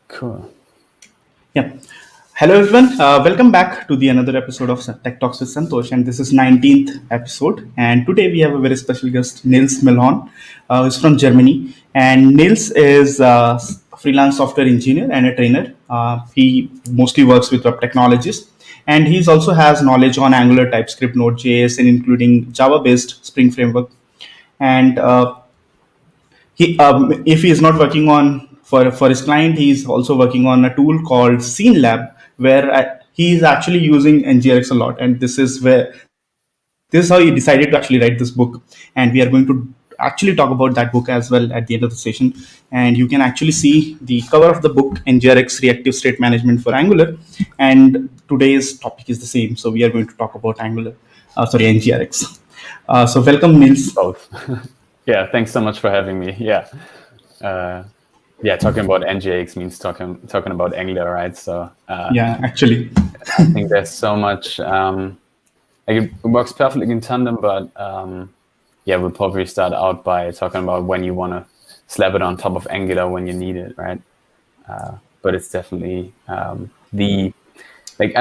Cool. Yeah. Hello everyone. Welcome back to the another episode of Tech Talks with Santosh, and this is 19th episode. And today we have a very special guest, Nils Milhon, who's from Germany. And Nils is a freelance software engineer and a trainer. He mostly works with web technologies, and he also has knowledge on Angular, TypeScript, Node.js, and including Java-based Spring framework. And if he is not working on for his client, he's also working on a tool called Scene Lab, where he is actually using NgRx a lot, and this is how he decided to actually write this book. And we are going to actually talk about that book as well at the end of the session. And you can actually see the cover of the book, NgRx Reactive State Management for Angular. And today's topic is the same, so we are going to talk about NgRx. So welcome, Nils. Both. Yeah, thanks so much for having me. Yeah. Talking about NgRx means talking about Angular, right? So Yeah, actually. I think there's so much. It works perfectly in tandem, but we'll probably start out by talking about when you want to slap it on top of Angular when you need it, right? But it's definitely I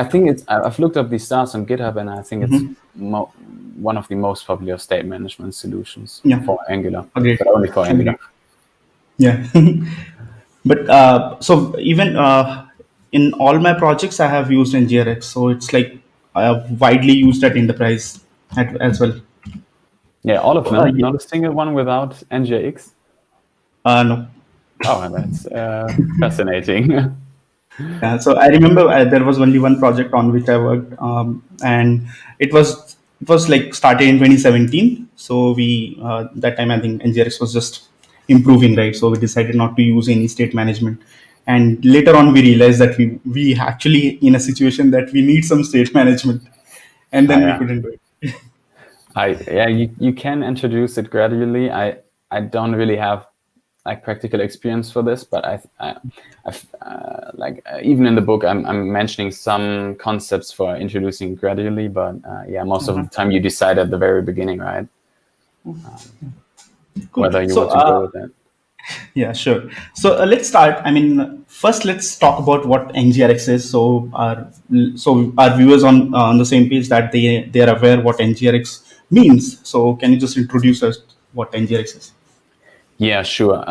think I've looked up these stars on GitHub, and I think it's one of the most popular state management solutions for Angular, Agreed. but only for Angular. Yeah. But so even in all my projects, I have used NgRx. So it's like widely used at enterprise as well. Yeah, all of them. Not a single one without NgRx. No. Oh, that's fascinating. Yeah, so I remember there was only one project on which I worked, and it was like started in 2017. So we that time I think NGRX was just improving, right? So we decided not to use any state management, and later on we realized that we actually in a situation that we need some state management, and then we couldn't do it. You can introduce it gradually. I don't really have like practical experience for this, but I've even in the book I'm mentioning some concepts for introducing gradually, but most of the time you decide at the very beginning, right? Cool. Whether you want to go with that. Yeah, sure. So let's start. I mean, first let's talk about what NgRx is. So our viewers on the same page that they are aware what NgRx means. So can you just introduce us what NgRx is? Yeah, sure.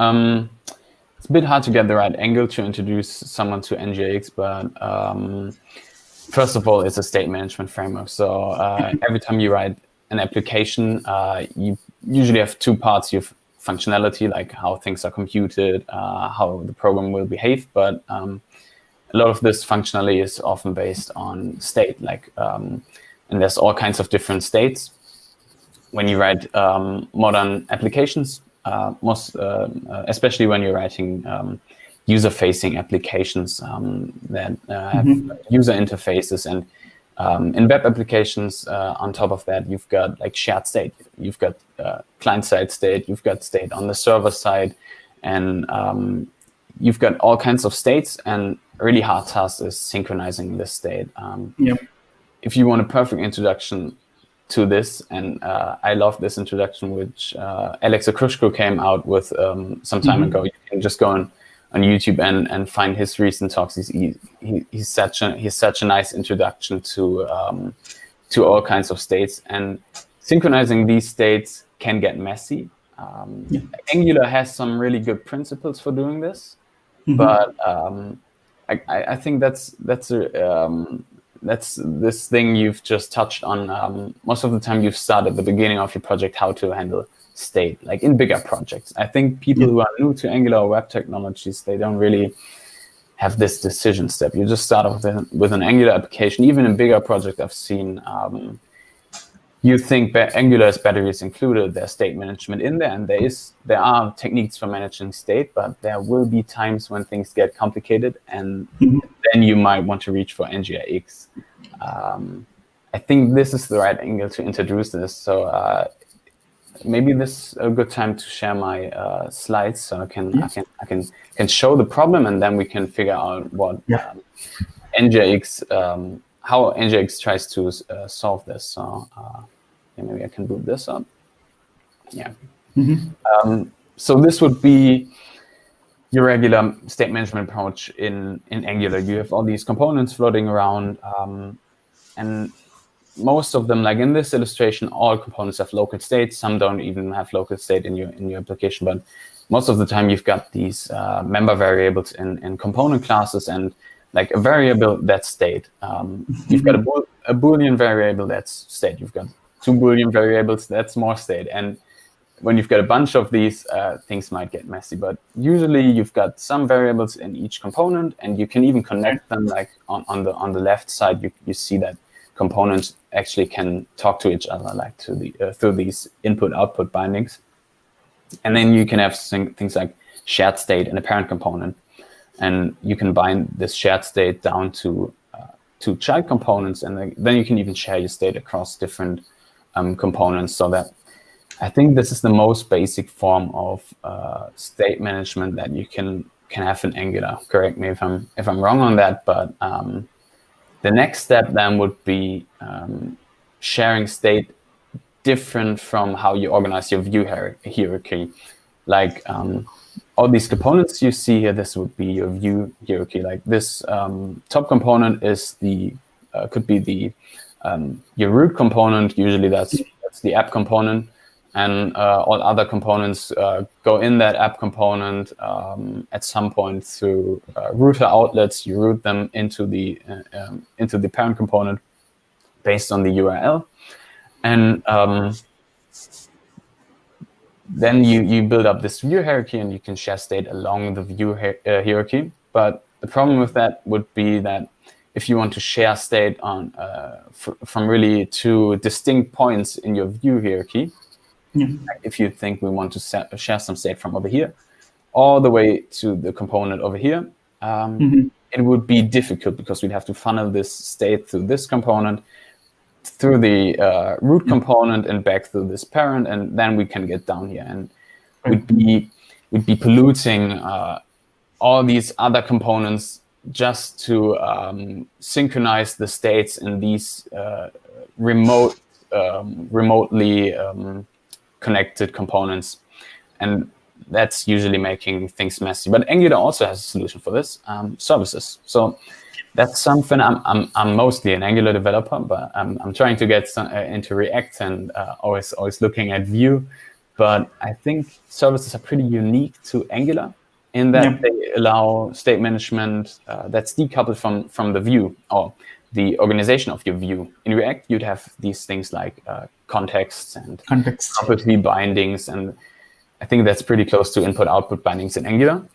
It's a bit hard to get the right angle to introduce someone to NgRx, but first of all, it's a state management framework. So every time you write an application, you usually have two parts. You have functionality, like how things are computed, how the program will behave, but a lot of this functionality is often based on state, and there's all kinds of different states. When you write modern applications, especially when you're writing user-facing applications that have user interfaces, and in web applications, on top of that, you've got like shared state. You've got client-side state, you've got state on the server side, and you've got all kinds of states, and a really hard task is synchronizing this state. If you want a perfect introduction to this, and I love this introduction which Alex Okrushko came out with some time ago. You can just go on YouTube and find his recent talks. He's such a nice introduction to all kinds of states, and synchronizing these states can get messy. Angular has some really good principles for doing this, but I think that's this thing you've just touched on. Most of the time you've started at the beginning of your project how to handle state, like in bigger projects. I think people who are new to Angular or web technologies, they don't really have this decision step. You just start off with an Angular application. Even in bigger projects I've seen, you think Angular is batteries included, there's state management in there, and there are techniques for managing state, but there will be times when things get complicated, and then you might want to reach for NgRx. I think this is the right angle to introduce this. So maybe this is a good time to share my slides, so I can show the problem, and then we can figure out what NgRx, how NgRx tries to solve this. So maybe I can boot this up. Yeah. So this would be your regular state management approach in Angular. You have all these components floating around, and most of them, like in this illustration, all components have local state. Some don't even have local state in your application, but most of the time you've got these member variables in component classes, and like a variable that's state. You've got a Boolean variable that's state. You've got 2 Boolean variables that's more state. And when you've got a bunch of these, things might get messy. But usually you've got some variables in each component, and you can even connect them. Like on the left side, you see that components actually can talk to each other, like to the through these input-output bindings. And then you can have things like shared state in a parent component, and you can bind this shared state down to child components, and then you can even share your state across different components. So that I think this is the most basic form of state management that you can have in Angular. Correct me if I'm wrong on that, but the next step then would be sharing state different from how you organize your view hierarchy. Like all these components you see here, this would be your view hierarchy. Like this top component is could be your root component. Usually that's the app component, and all other components go in that app component at some point through router outlets. You route them into the parent component based on the URL, and then you build up this view hierarchy, and you can share state along the view hierarchy. But the problem with that would be that if you want to share state on from really 2 distinct points in your view hierarchy, like if you think we want to share some state from over here all the way to the component over here, it would be difficult because we'd have to funnel this state through this component, through the root component, and back through this parent, and then we can get down here, and we'd be polluting all these other components just to synchronize the states in these remotely connected components, and that's usually making things messy. But Angular also has a solution for this: services. So that's something I'm mostly an Angular developer, but I'm trying to get into React, and always looking at Vue. But I think services are pretty unique to Angular in that they allow state management that's decoupled from the view or the organization of your view. In React, you'd have these things like contexts and property bindings, and I think that's pretty close to input-output bindings in Angular.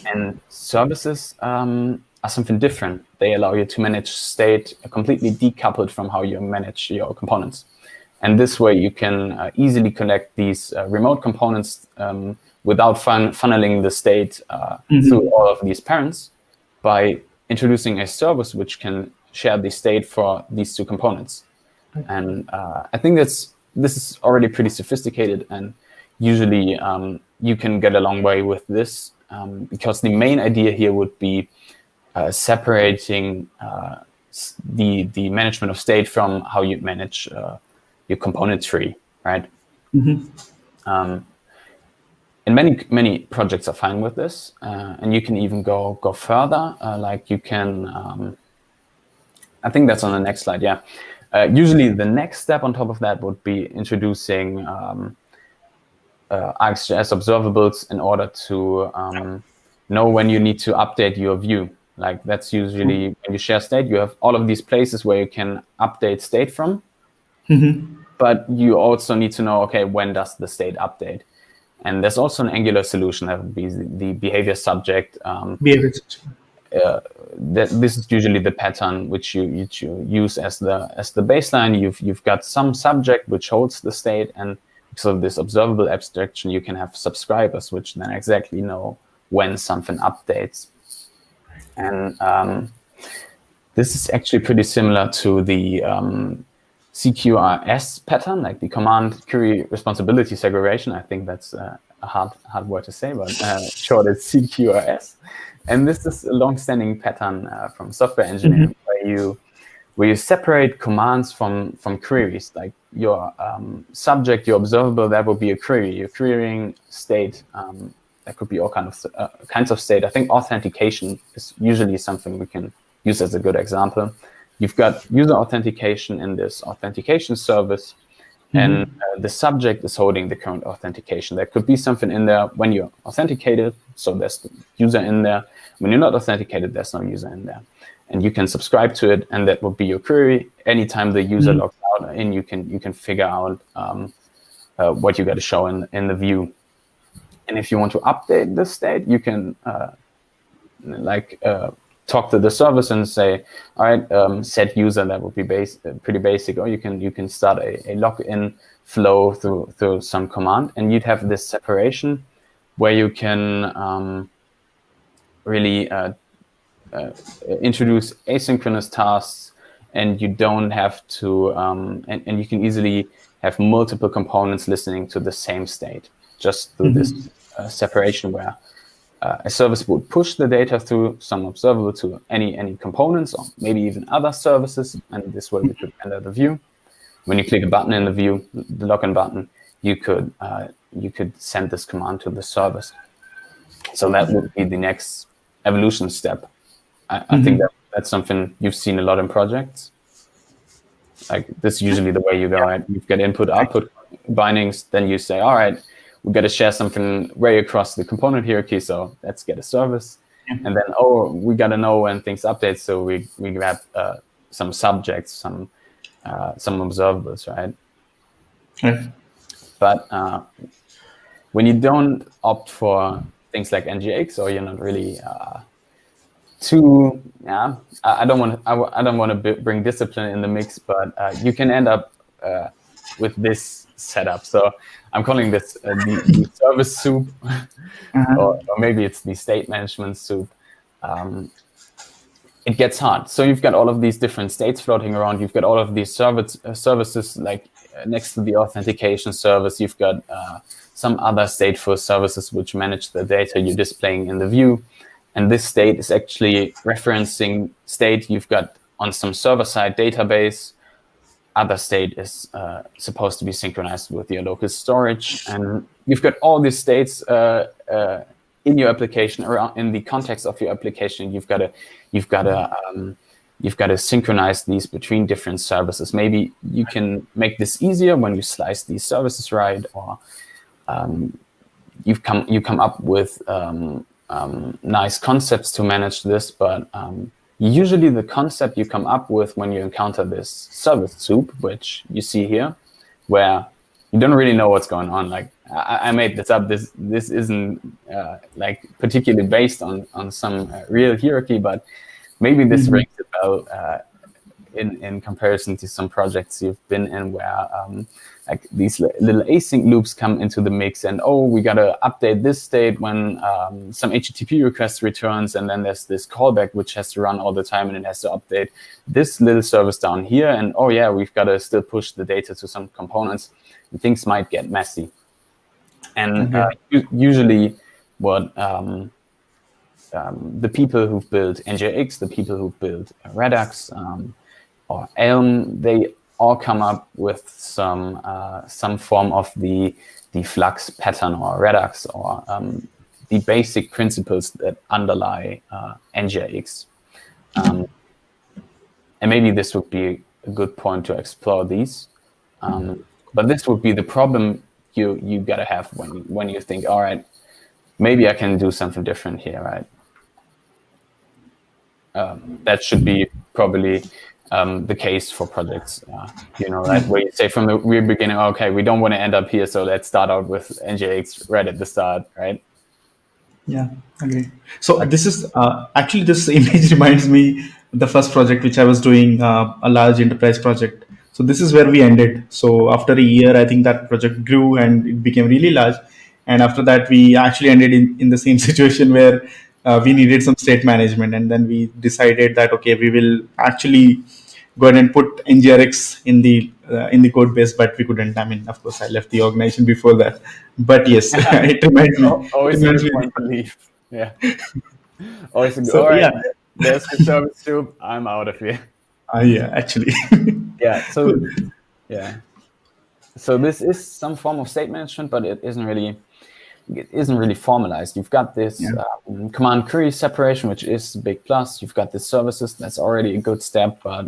And services are something different. They allow you to manage state completely decoupled from how you manage your components. And this way you can easily connect these remote components without funneling the state through all of these parents by introducing a service which can share the state for these 2 components. And I think this is already pretty sophisticated, and usually you can get a long way with this because the main idea here would be separating the management of state from how you manage your component tree, right? And many projects are fine with this, and you can even go further. Like you can, I think that's on the next slide. Yeah, usually the next step on top of that would be introducing RxJS observables in order to know when you need to update your view. Like that's usually when you share state, you have all of these places where you can update state from, but you also need to know, okay, when does the state update? And there's also an Angular solution that would be the behavior subject. This is usually the pattern which you use as the baseline. You've got some subject which holds the state, and because of this observable abstraction, you can have subscribers which then exactly know when something updates. And this is actually pretty similar to the NgRx pattern, like the command query responsibility segregation. I think that's a hard word to say, but short it's NgRx. And this is a long-standing pattern from software engineering, where you separate commands from queries. Like your subject, your observable, that would be a query. You're querying state There could be all kinds of state. I think authentication is usually something we can use as a good example. You've got user authentication in this authentication service, and the subject is holding the current authentication. There could be something in there when you're authenticated, so there's the user in there. When you're not authenticated, there's no user in there. And you can subscribe to it, and that will be your query. Anytime the user logs out in, you can figure out what you got to show in the view. And if you want to update the state, you can talk to the service and say, all right, set user. That would be pretty basic. Or you can start a login flow through some command, and you'd have this separation where you can really introduce asynchronous tasks, and you don't have to, and you can easily have multiple components listening to the same state just through this separation where a service would push the data through some observable to any components or maybe even other services, and this way we could enter the view. When you click a button in the view, the login button, you could send this command to the service. So that would be the next evolution step. I think that's something you've seen a lot in projects. Like this is usually the way you go, right? You get input, output bindings, then you say, all right, we've got to share something way across the component hierarchy, so let's get a service. And then, we got to know when things update, so we grab some subjects, some observables, right? But when you don't opt for things like NgRx, or you're not really I don't want to bring discipline in the mix, but you can end up with this setup. So I'm calling this the service soup, or maybe it's the state management soup. It gets hard. So you've got all of these different states floating around. You've got all of these services like next to the authentication service. You've got some other stateful services which manage the data you're displaying in the view. And this state is actually referencing state you've got on some server-side database. Other state is supposed to be synchronized with your local storage. And you've got all these states in your application, around in the context of your application. You've got to synchronize these between different services. Maybe you can make this easier when you slice these services right, or you come up with nice concepts to manage this, but usually the concept you come up with when you encounter this service soup, which you see here, where you don't really know what's going on. Like I made this up. This isn't like particularly based on some real hierarchy, but maybe this rings a bell in comparison to some projects you've been in, where like these little async loops come into the mix, and we gotta update this state when some HTTP request returns, and then there's this callback which has to run all the time, and it has to update this little service down here, and we've got to still push the data to some components, and things might get messy. And usually what the people who've built NgRx, the people who've built Redux or Elm, they all come up with some form of the Flux pattern or Redux, or the basic principles that underlie NgRx. And maybe this would be a good point to explore these. But this would be the problem you gotta have when you think, all right, maybe I can do something different here, right? That should be probably the case for projects, right? Where you say from the real beginning, okay, we don't want to end up here, so let's start out with NgRx right at the start, right? Yeah, agree. So this is actually, this image reminds me the first project which I was doing, a large enterprise project. So this is where we ended. So after a year, I think that project grew and it became really large. And after that, we actually ended in the same situation where we needed some state management. And then we decided that, okay, we will actually go ahead and put NgRx in the code base, but we couldn't. I mean, of course, I left the organization before that. But yes, it reminds me. Always a good point to leave. Yeah. Always a good. All right. There's the service tube. I'm out of here. Yeah, actually. Yeah. So, yeah. So this is some form of state management, but it isn't really it isn't really formalized. You've got this command query separation, which is a big plus. You've got the services. That's already a good step, but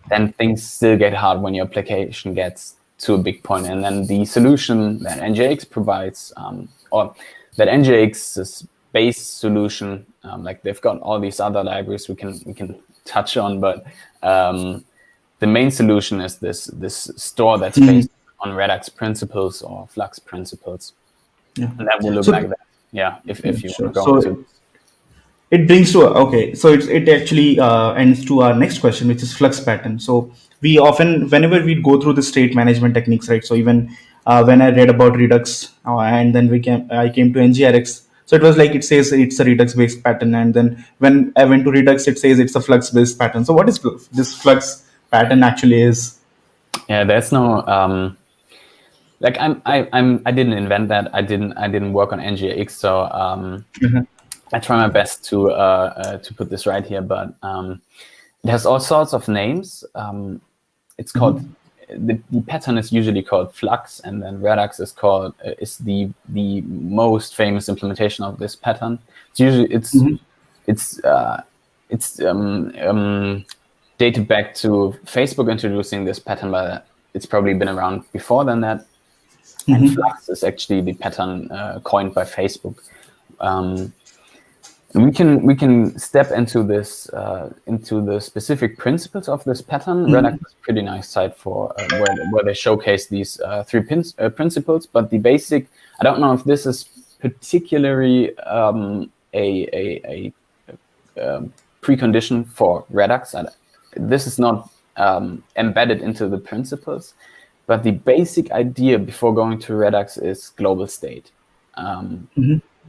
then things still get hard when your application gets to a big point. And then the solution that NgRx provides, or that NgRx's base solution, like they've got all these other libraries we can touch on, but the main solution is this store that's based on Redux principles or Flux principles. Yeah. And that will look like that. Yeah, if you want to go into. It brings to so it actually ends to our next question, which is flux pattern. So we often, whenever we go through the state management techniques, right? So even when I read about Redux, and then I came to NgRx. So it was like, it says it's a Redux based pattern, and then when I went to Redux, it says it's a flux based pattern. So what is this flux pattern actually is? Yeah, there's no like I didn't invent that. I didn't work on NgRx, so I try my best to put this right here, but it has all sorts of names. It's called the pattern is usually called Flux, and then Redux is called is the most famous implementation of this pattern. It's usually it's dated back to Facebook introducing this pattern, but it's probably been around before than that. And Flux is actually the pattern coined by Facebook. We can step into this into the specific principles of this pattern. Redux is a pretty nice site for where they showcase these three principles. But the basic, I don't know if this is particularly a precondition for Redux. This is not embedded into the principles, but the basic idea before going to Redux is global state.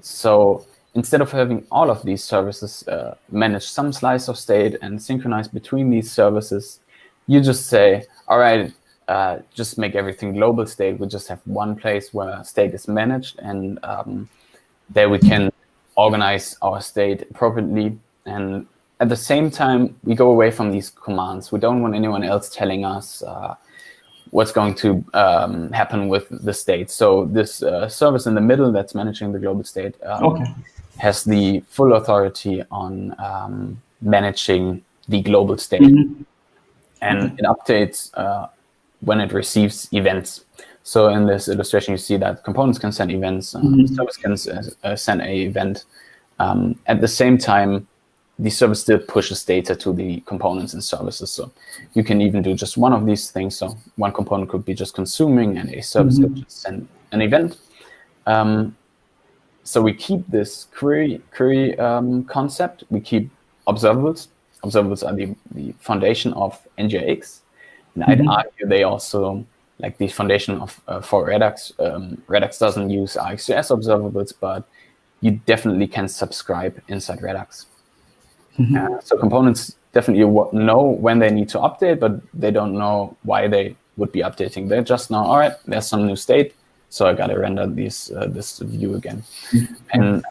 So instead of having all of these services manage some slice of state and synchronize between these services, you just say, all right, just make everything global state. We just have one place where state is managed, and there we can organize our state appropriately. And at the same time, we go away from these commands. We don't want anyone else telling us what's going to happen with the state. So this service in the middle that's managing the global state has the full authority on managing the global state. And it updates when it receives events. So in this illustration, you see that components can send events, the service can send a event. At the same time, the service still pushes data to the components and services. So you can even do just one of these things. So one component could be just consuming, and a service could just send an event. So we keep this query concept. We keep observables. Observables are the foundation of NgRx. And I'd argue they also, like the foundation of for Redux. Redux doesn't use RxJS observables, but you definitely can subscribe inside Redux. So components definitely know when they need to update, but they don't know why they would be updating. They just know, all right, there's some new state, so I got to render this view again. And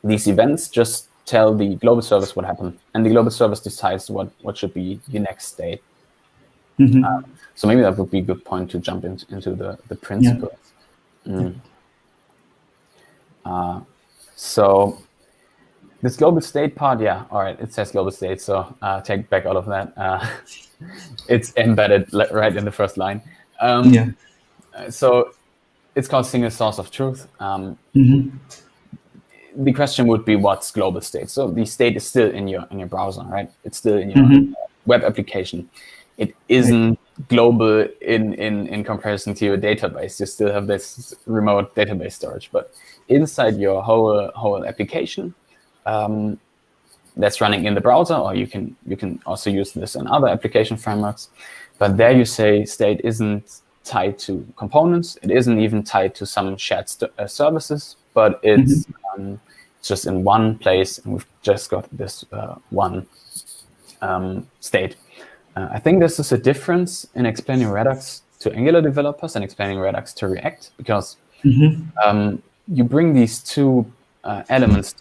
these events just tell the global service what happened, and the global service decides what should be the next state. So maybe that would be a good point to jump into the principles. So this global state part, all right, it says global state, so take back all of that. It's embedded right in the first line. So it's called single source of truth. The question would be, what's global state? So the state is still in your browser, right? It's still in your web application. It isn't global in comparison to your database. You still have this remote database storage, but inside your whole application, that's running in the browser, or you can also use this in other application frameworks. But there you say state isn't tied to components. It isn't even tied to some shared services, but it's just in one place, and we've just got this one state. I think this is a difference in explaining Redux to Angular developers and explaining Redux to React, because you bring these two elements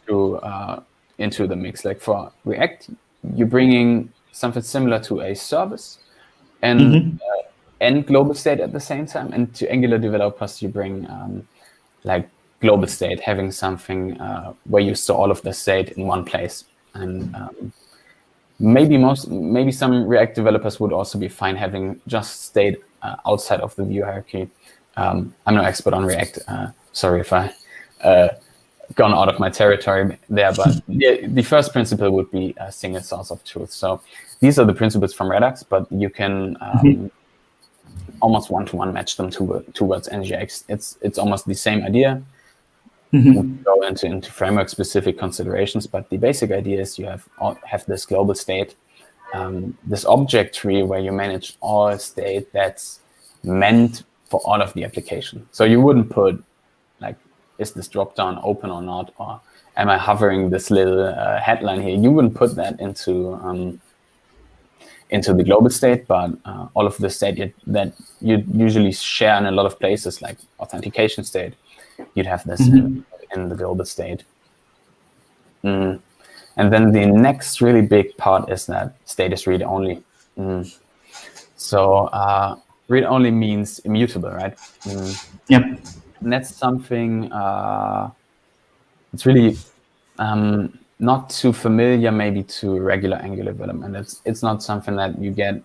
into the mix. Like for React, you're bringing something similar to a service, and and global state at the same time. And to Angular developers, you bring like global state, having something where you store all of the state in one place. And maybe some React developers would also be fine having just state outside of the view hierarchy. I'm no expert on React. Sorry if I gone out of my territory there, but the first principle would be a single source of truth. So these are the principles from Redux, but you can almost one-to-one match them towards NgRx. It's almost the same idea. We go into framework-specific considerations, but the basic idea is you have this global state, this object tree where you manage all state that's meant for all of the application. So you wouldn't put like, is this dropdown open or not, or am I hovering this little headline here? You wouldn't put that into the global state, but all of the state that you usually share in a lot of places, like authentication state, you'd have this in the global state. And then the next really big part is that state is read-only. So read-only means immutable, right? Yep. And that's something it's really not too familiar maybe to regular Angular development. It's not something that you get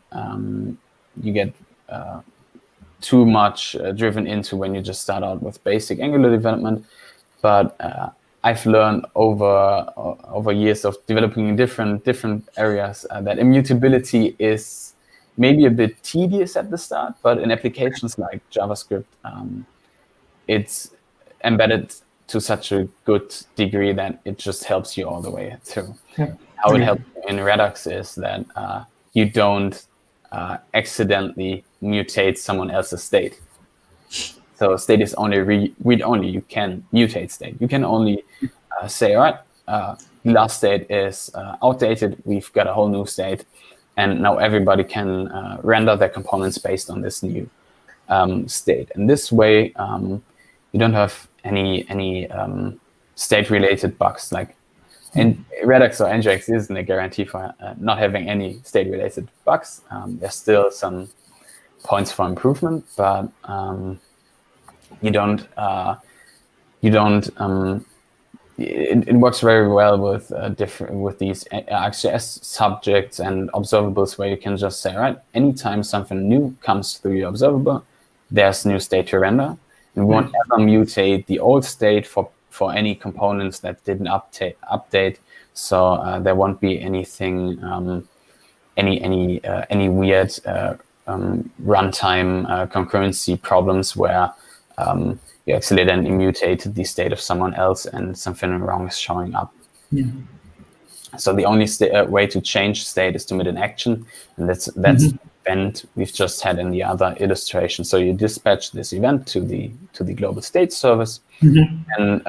too much driven into when you just start out with basic Angular development. But I've learned over years of developing in different areas that immutability is maybe a bit tedious at the start, but in applications like JavaScript, it's embedded to such a good degree that it just helps you all the way through. Yeah. How it helps in Redux is that you don't accidentally mutate someone else's state. So state is only read-only. You can mutate state. You can only say, all right, last state is outdated. We've got a whole new state. And now everybody can render their components based on this new state. And this way, you don't have any state-related bugs. Like in Redux or NgRx isn't a guarantee for not having any state-related bugs. There's still some points for improvement, but it works very well with these ArcGIS subjects and observables, where you can just say, all right, anytime something new comes through your observable, there's new state to render. And we won't ever mutate the old state for any components that didn't update. So there won't be anything, any weird runtime concurrency problems where you actually then immutate the state of someone else and something wrong is showing up. Yeah. So the only way to change state is to emit an action, and that's the event we've just had in the other illustration. So you dispatch this event to the global state service, and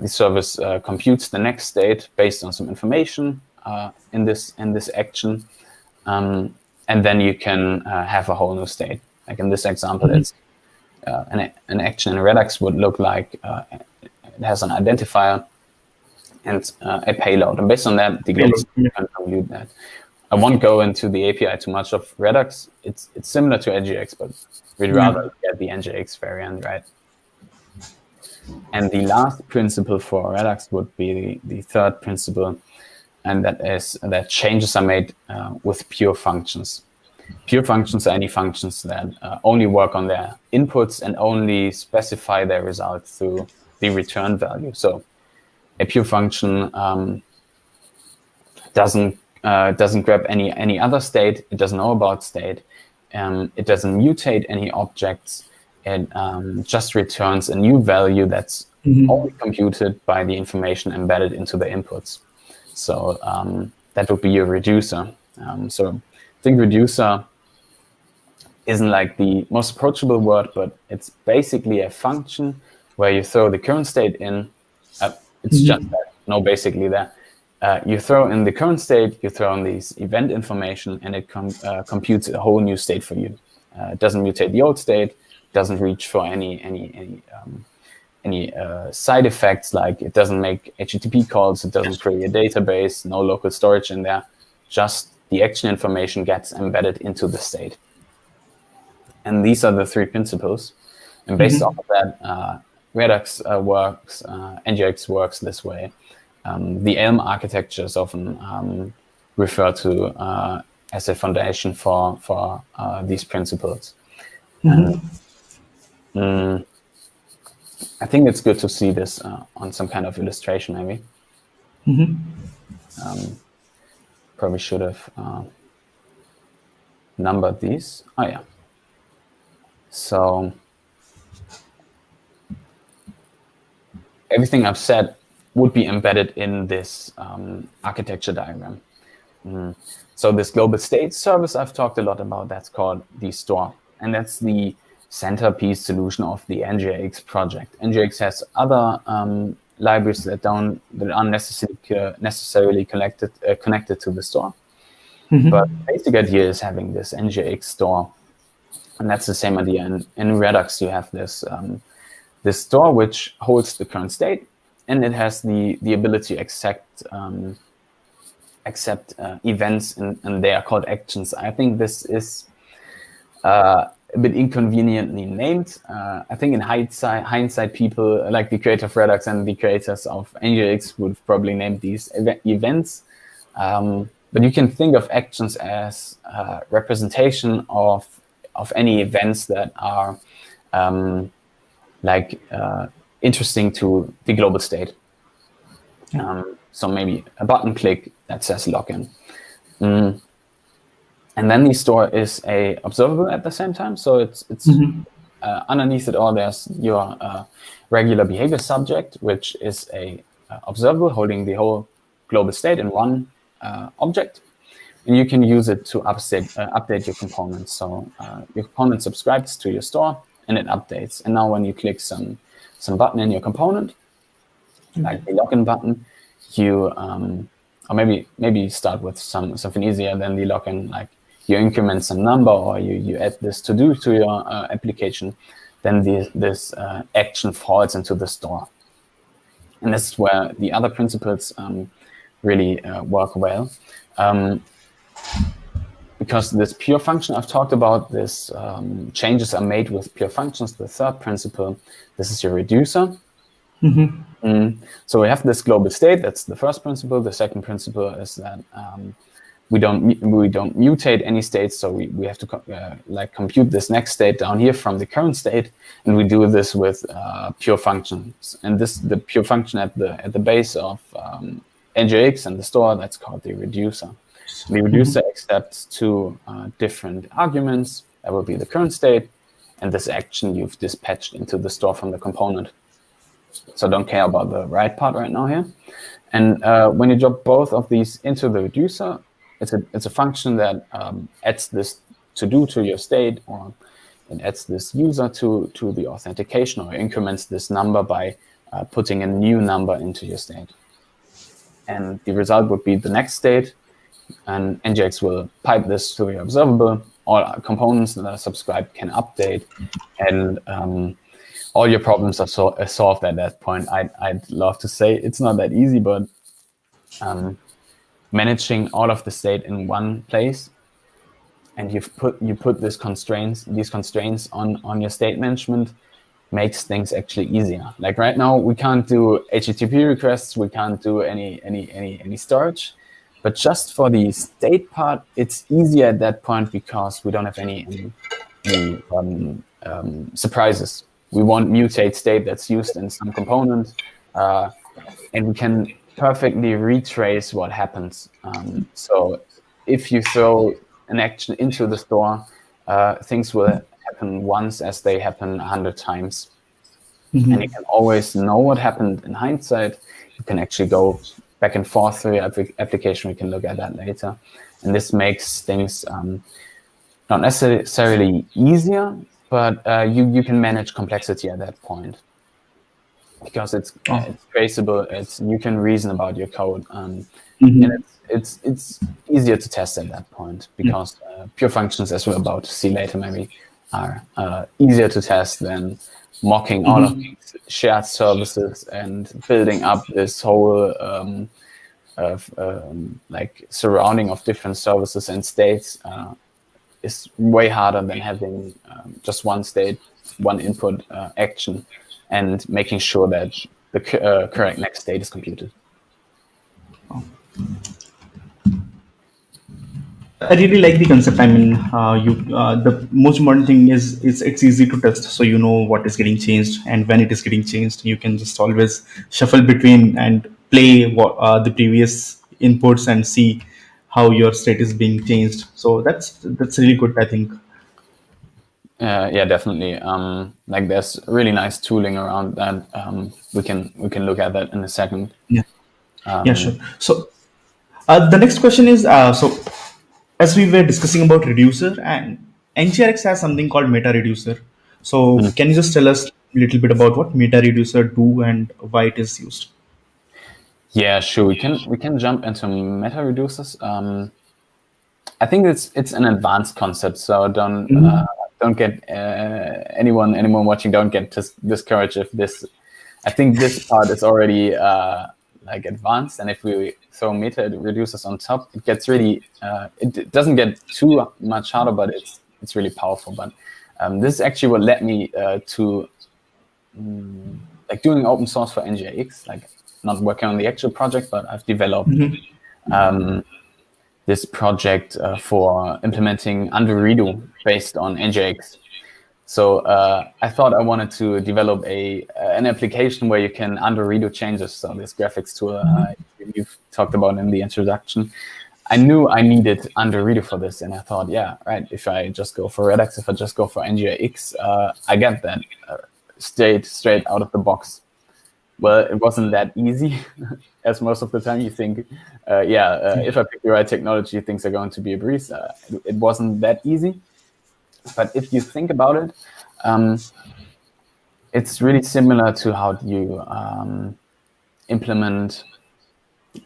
the service computes the next state based on some information in this action, and then you can have a whole new state. Like in this example, it's an action in Redux would look like it has an identifier and a payload, and based on that, the global state can compute that. I won't go into the API too much of Redux. It's similar to NgRx, but we'd rather get the NgRx variant, right? And the last principle for Redux would be the third principle, and that is that changes are made with pure functions. Pure functions are any functions that only work on their inputs and only specify their result through the return value. So a pure function doesn't grab any other state. It doesn't know about state. It doesn't mutate any objects. It just returns a new value that's only computed by the information embedded into the inputs. So that would be your reducer. So I think reducer isn't like the most approachable word, but it's basically a function where you throw the current state in. It's just that, no basically there. You throw in the current state, you throw in these event information, and it computes a whole new state for you. It doesn't mutate the old state, doesn't reach for any side effects, like it doesn't make HTTP calls, it doesn't create a database, no local storage in there. Just the action information gets embedded into the state. And these are the three principles. And based off of that, Redux works, NgRx works this way. The Elm architecture is often referred to as a foundation for these principles. And I think it's good to see this on some kind of illustration, maybe. Probably should have numbered these. Oh, yeah. So everything I've said would be embedded in this architecture diagram. So this global state service I've talked a lot about, that's called the store. And that's the centerpiece solution of the NgRx project. NgRx has other libraries that aren't necessarily connected to the store. But the basic idea is having this NgRx store. And that's the same idea. In Redux, you have this this store which holds the current state, and it has the ability to accept events, and they are called actions. I think this is a bit inconveniently named. I think in hindsight, people like the creator of Redux and the creators of NgRx would probably name these events. But you can think of actions as representation of any events that are interesting to the global state. So maybe a button click that says login. And then the store is a observable at the same time. So it's underneath it all, there's your regular behavior subject, which is a observable holding the whole global state in one object. And you can use it to update your components. So your component subscribes to your store and it updates. And now when you click some button in your component, like the login button, you or maybe start with something easier than the login, like you increment some number or you add this to do to your application, then this action falls into the store. And this is where the other principles really work well. Because this pure function I've talked about, this changes are made with pure functions. The third principle, this is your reducer. So we have this global state. That's the first principle. The second principle is that we don't mutate any states. So we have to compute this next state down here from the current state, and we do this with pure functions. And the pure function at the base of NgRx and the store, that's called the reducer. The reducer accepts two different arguments. That will be the current state and this action you've dispatched into the store from the component. So don't care about the right part right now here. And when you drop both of these into the reducer, it's a function that adds this to do to your state, or it adds this user to the authentication, or increments this number by putting a new number into your state. And the result would be the next state. And NgRx will pipe this to your observable. All components that are subscribed can update, and all your problems are solved at that point. I'd love to say it's not that easy, but managing all of the state in one place, and you put these constraints on your state management, makes things actually easier. Like right now, we can't do HTTP requests, we can't do any storage. But just for the state part, it's easier at that point because we don't have any surprises. We won't mutate state that's used in some component, and we can perfectly retrace what happens. So if you throw an action into the store, things will happen once as they happen 100 times. And you can always know what happened in hindsight. You can actually go back and forth through your application. We can look at that later. And this makes things not necessarily easier, but you can manage complexity at that point. Because it's traceable, you can reason about your code. And it's easier to test at that point, because pure functions, as we're about to see later maybe, are easier to test than mocking all of these shared services and building up this whole surrounding of different services and states is way harder than having just one state, one input action, and making sure that the correct next state is computed. I really like the concept. I mean, the most important thing is it's easy to test, so you know what is getting changed and when it is getting changed. You can just always shuffle between and play the previous inputs and see how your state is being changed. So that's really good, I think. Yeah, definitely. Like there's really nice tooling around that. We can look at that in a second. Yeah, yeah, sure. So the next question is as we were discussing about reducer, and NgRx has something called meta reducer. So can you just tell us a little bit about what meta reducer do and why it is used? Yeah, sure. We can jump into meta reducers. I think it's an advanced concept, so don't get anyone watching, don't get discouraged if this. I think this part is already like advanced, and if we throw meta reducers on top, it gets really it doesn't get too much harder, but it's really powerful. But this is actually what led me to like doing open source for NgRx, like not working on the actual project, but I've developed this project for implementing undo redo based on NgRx. So I thought I wanted to develop an application where you can undo redo changes. So this graphics tool you've talked about in the introduction. I knew I needed undo redo for this, and I thought, yeah, right. If I just go for Redux, if I just go for NgRx, I get that straight out of the box. Well, it wasn't that easy, as most of the time you think, if I pick the right technology, things are going to be a breeze. It wasn't that easy. But if you think about it, it's really similar to how you implement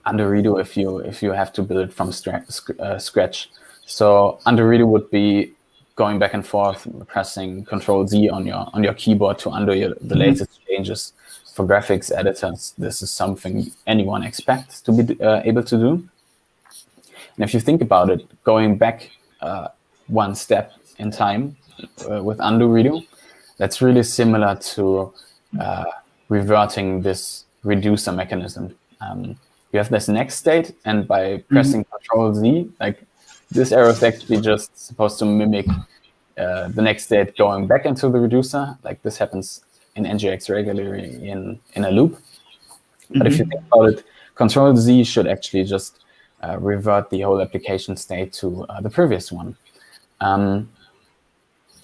undo redo if you have to build from scratch. So undo redo would be going back and forth, pressing Control Z on your keyboard to undo the latest changes. For graphics editors, this is something anyone expects to be able to do. And if you think about it, going back one step in time with undo redo, that's really similar to reverting this reducer mechanism. You have this next state, and by pressing Control Z, like this arrow is actually just supposed to mimic the next state going back into the reducer. Like this happens in NgRx regularly in a loop. But if you think about it, Control Z should actually just revert the whole application state to the previous one. And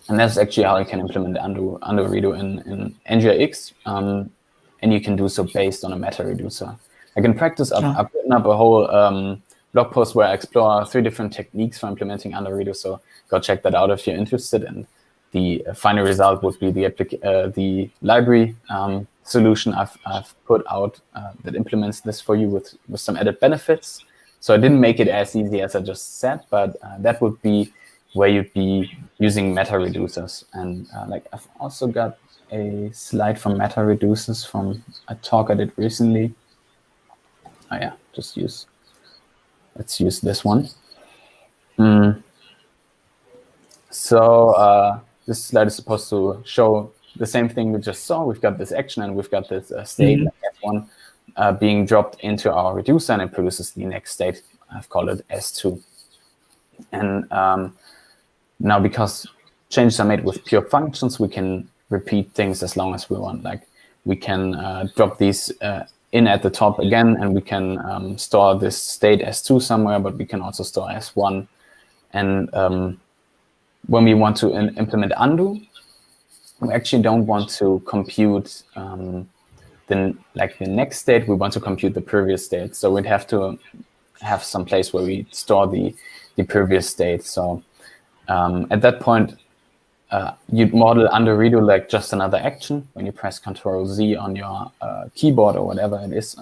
that's actually how you can implement undo redo in NgRx. And you can do so based on a meta reducer. Like in practice, I've written up a whole blog post where I explore 3 different techniques for implementing undo redo. So go check that out if you're interested. And the final result would be the library solution I've put out that implements this for you with some added benefits. So I didn't make it as easy as I just said, but that would be where you'd be using meta reducers. And like I've also got a slide from meta reducers from a talk I did recently. Oh yeah, let's use this one. So this slide is supposed to show the same thing we just saw. We've got this action and we've got this state, like F1, being dropped into our reducer, and it produces the next state. I've called it S2. And now, because changes are made with pure functions, we can repeat things as long as we want. Like we can drop these in at the top again, and we can store this state S2 somewhere, but we can also store S1. And when we want to implement undo, we actually don't want to compute the next state. We want to compute the previous state. So we'd have to have some place where we store the previous state. So at that point, you'd model undo redo like just another action. When you press Control Z on your keyboard or whatever it is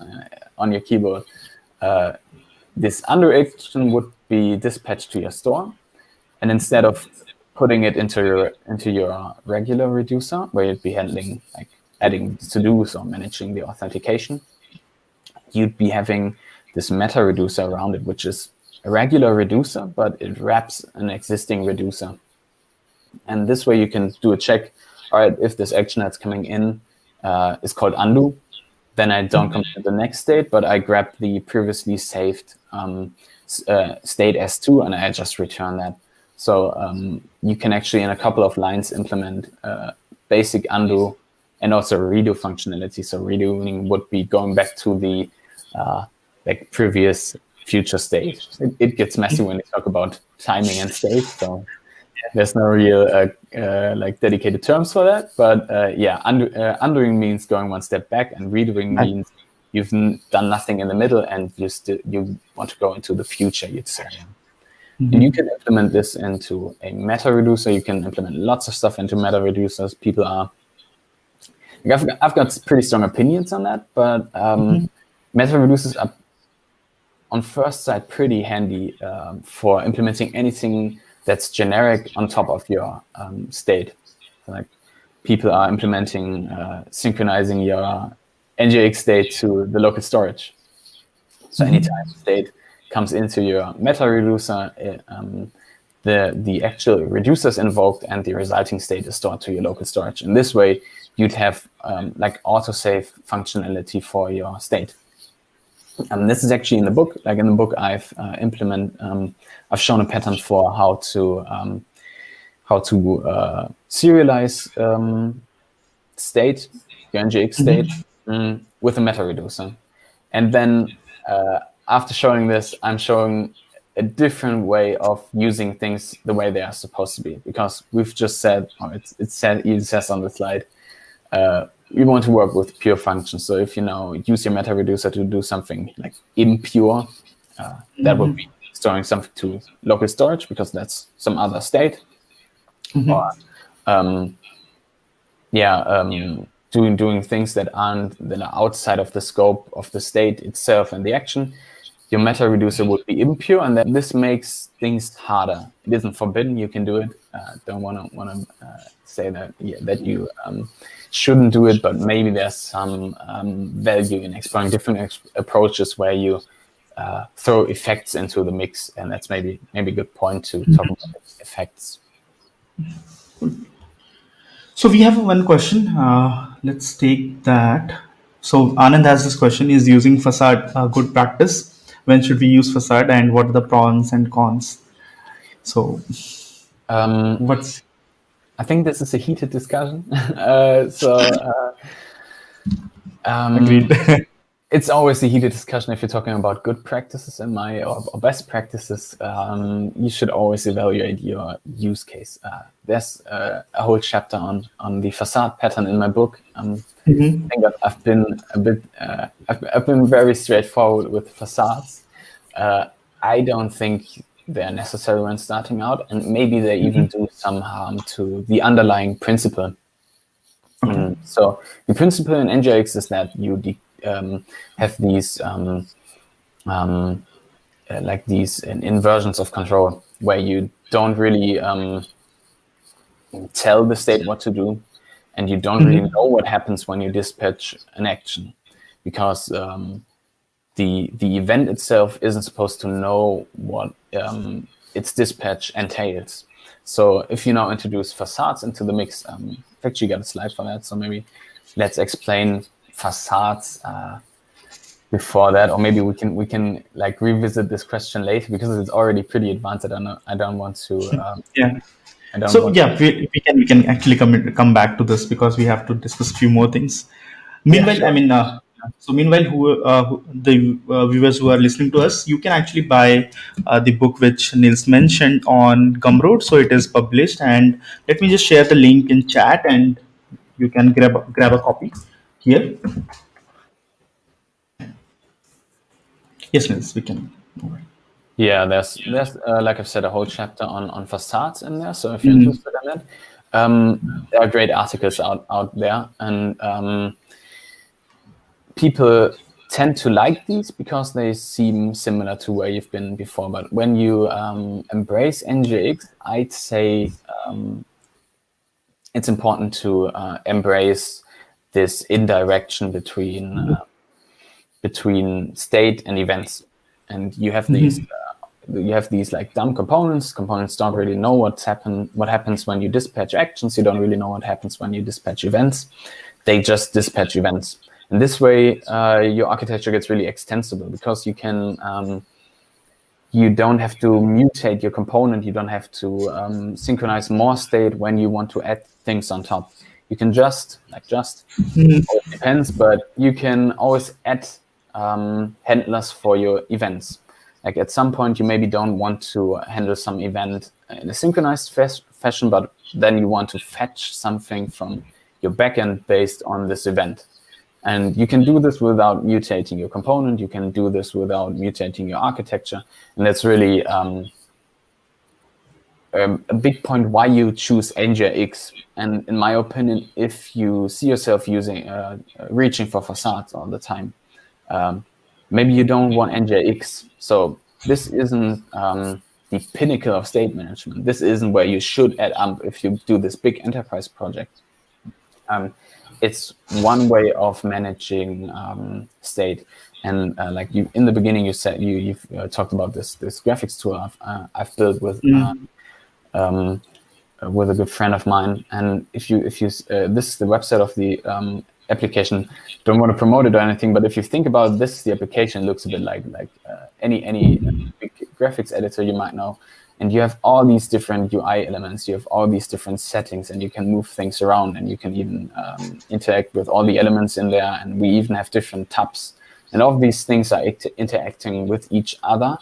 on your keyboard, this undo action would be dispatched to your store. And instead of putting it into your regular reducer, where you'd be handling like adding to-dos or managing the authentication, you'd be having this meta reducer around it, which is a regular reducer, but it wraps an existing reducer. And this way you can do a check. All right, if this action that's coming in is called undo, then I don't come to the next state, but I grab the previously saved state S2 and I just return that. So you can actually, in a couple of lines, implement basic undo and also redo functionality. So redoing would be going back to the like previous future state. It gets messy when you talk about timing and state. So there's no real like dedicated terms for that. But yeah, undoing means going one step back, and redoing means you've done nothing in the middle and you want to go into the future, you'd say. And you can implement this into a meta reducer. You can implement lots of stuff into meta reducers. People are, I've got pretty strong opinions on that, but meta reducers are on first sight pretty handy for implementing anything that's generic on top of your state. So like people are implementing synchronizing your NgRx state to the local storage. So anytime state comes into your meta reducer, the actual reducer is invoked and the resulting state is stored to your local storage. In this way, you'd have like autosave functionality for your state. And this is actually in the book. Like in the book, I've I've shown a pattern for how to serialize state, your NgRx state, with a meta reducer. And then after showing this, I'm showing a different way of using things the way they are supposed to be, because we've just said, or it says on the slide, we want to work with pure functions. So if you now use your meta reducer to do something like impure, that would be storing something to local storage because that's some other state, or doing things that are outside of the scope of the state itself and the action. Your meta reducer would be impure, and then this makes things harder. It isn't forbidden; you can do it. Don't want to say that that you shouldn't do it, but maybe there's some value in exploring different approaches where you throw effects into the mix, and that's maybe a good point to talk about effects. So we have one question. Let's take that. So Anand has this question: is using facade a good practice? When should we use facade, and what are the pros and cons? So what's I think this is a heated discussion. agreed? It's always a heated discussion if you're talking about good practices or best practices. You should always evaluate your use case. There's a whole chapter on the facade pattern in my book. I think I've been very straightforward with facades. I don't think they're necessary when starting out, and maybe they even do some harm to the underlying principle. So the principle in NgRx is that you have these like these inversions of control where you don't really tell the state what to do, and you don't really know what happens when you dispatch an action, because the event itself isn't supposed to know what its dispatch entails. So if you now introduce facades into the mix, I've actually got a slide for that, so maybe let's explain facades before that, or maybe we can like revisit this question later because it's already pretty advanced. I don't want to we can actually come back to this because we have to discuss a few more things. Meanwhile, sure. The viewers who are listening to us, you can actually buy the book which Nils mentioned on Gumroad. So it is published, and let me just share the link in chat, and you can grab a copy here. Yes, Nils, we can. Yeah, there's like I've said, a whole chapter on facades in there. So if you're interested in it, there are great articles out there, and people tend to like these because they seem similar to where you've been before. But when you embrace NgRx, I'd say it's important to embrace this indirection between state and events, and you have these you have these like dumb components. Components don't really know what happens when you dispatch actions. You don't really know what happens when you dispatch events. They just dispatch events. And this way, your architecture gets really extensible because you can you don't have to mutate your component. You don't have to synchronize more state when you want to add things on top. You can just it depends, but you can always add handlers for your events. Like at some point, you maybe don't want to handle some event in a synchronized fashion, but then you want to fetch something from your backend based on this event. And you can do this without mutating your component. You can do this without mutating your architecture. And that's really a big point why you choose NgRx. And in my opinion, if you see yourself reaching for facades all the time, maybe you don't want NgRx. So this isn't the pinnacle of state management. This isn't where you should add AMP if you do this big enterprise project. It's one way of managing state. And like you in the beginning, you said you've talked about this graphics tool I've built with a good friend of mine. And if you this is the website of the application. Don't want to promote it or anything, but if you think about this, the application looks a bit like any big graphics editor you might know. And you have all these different UI elements, you have all these different settings, and you can move things around, and you can even interact with all the elements in there. And we even have different tabs. And all of these things are interacting with each other,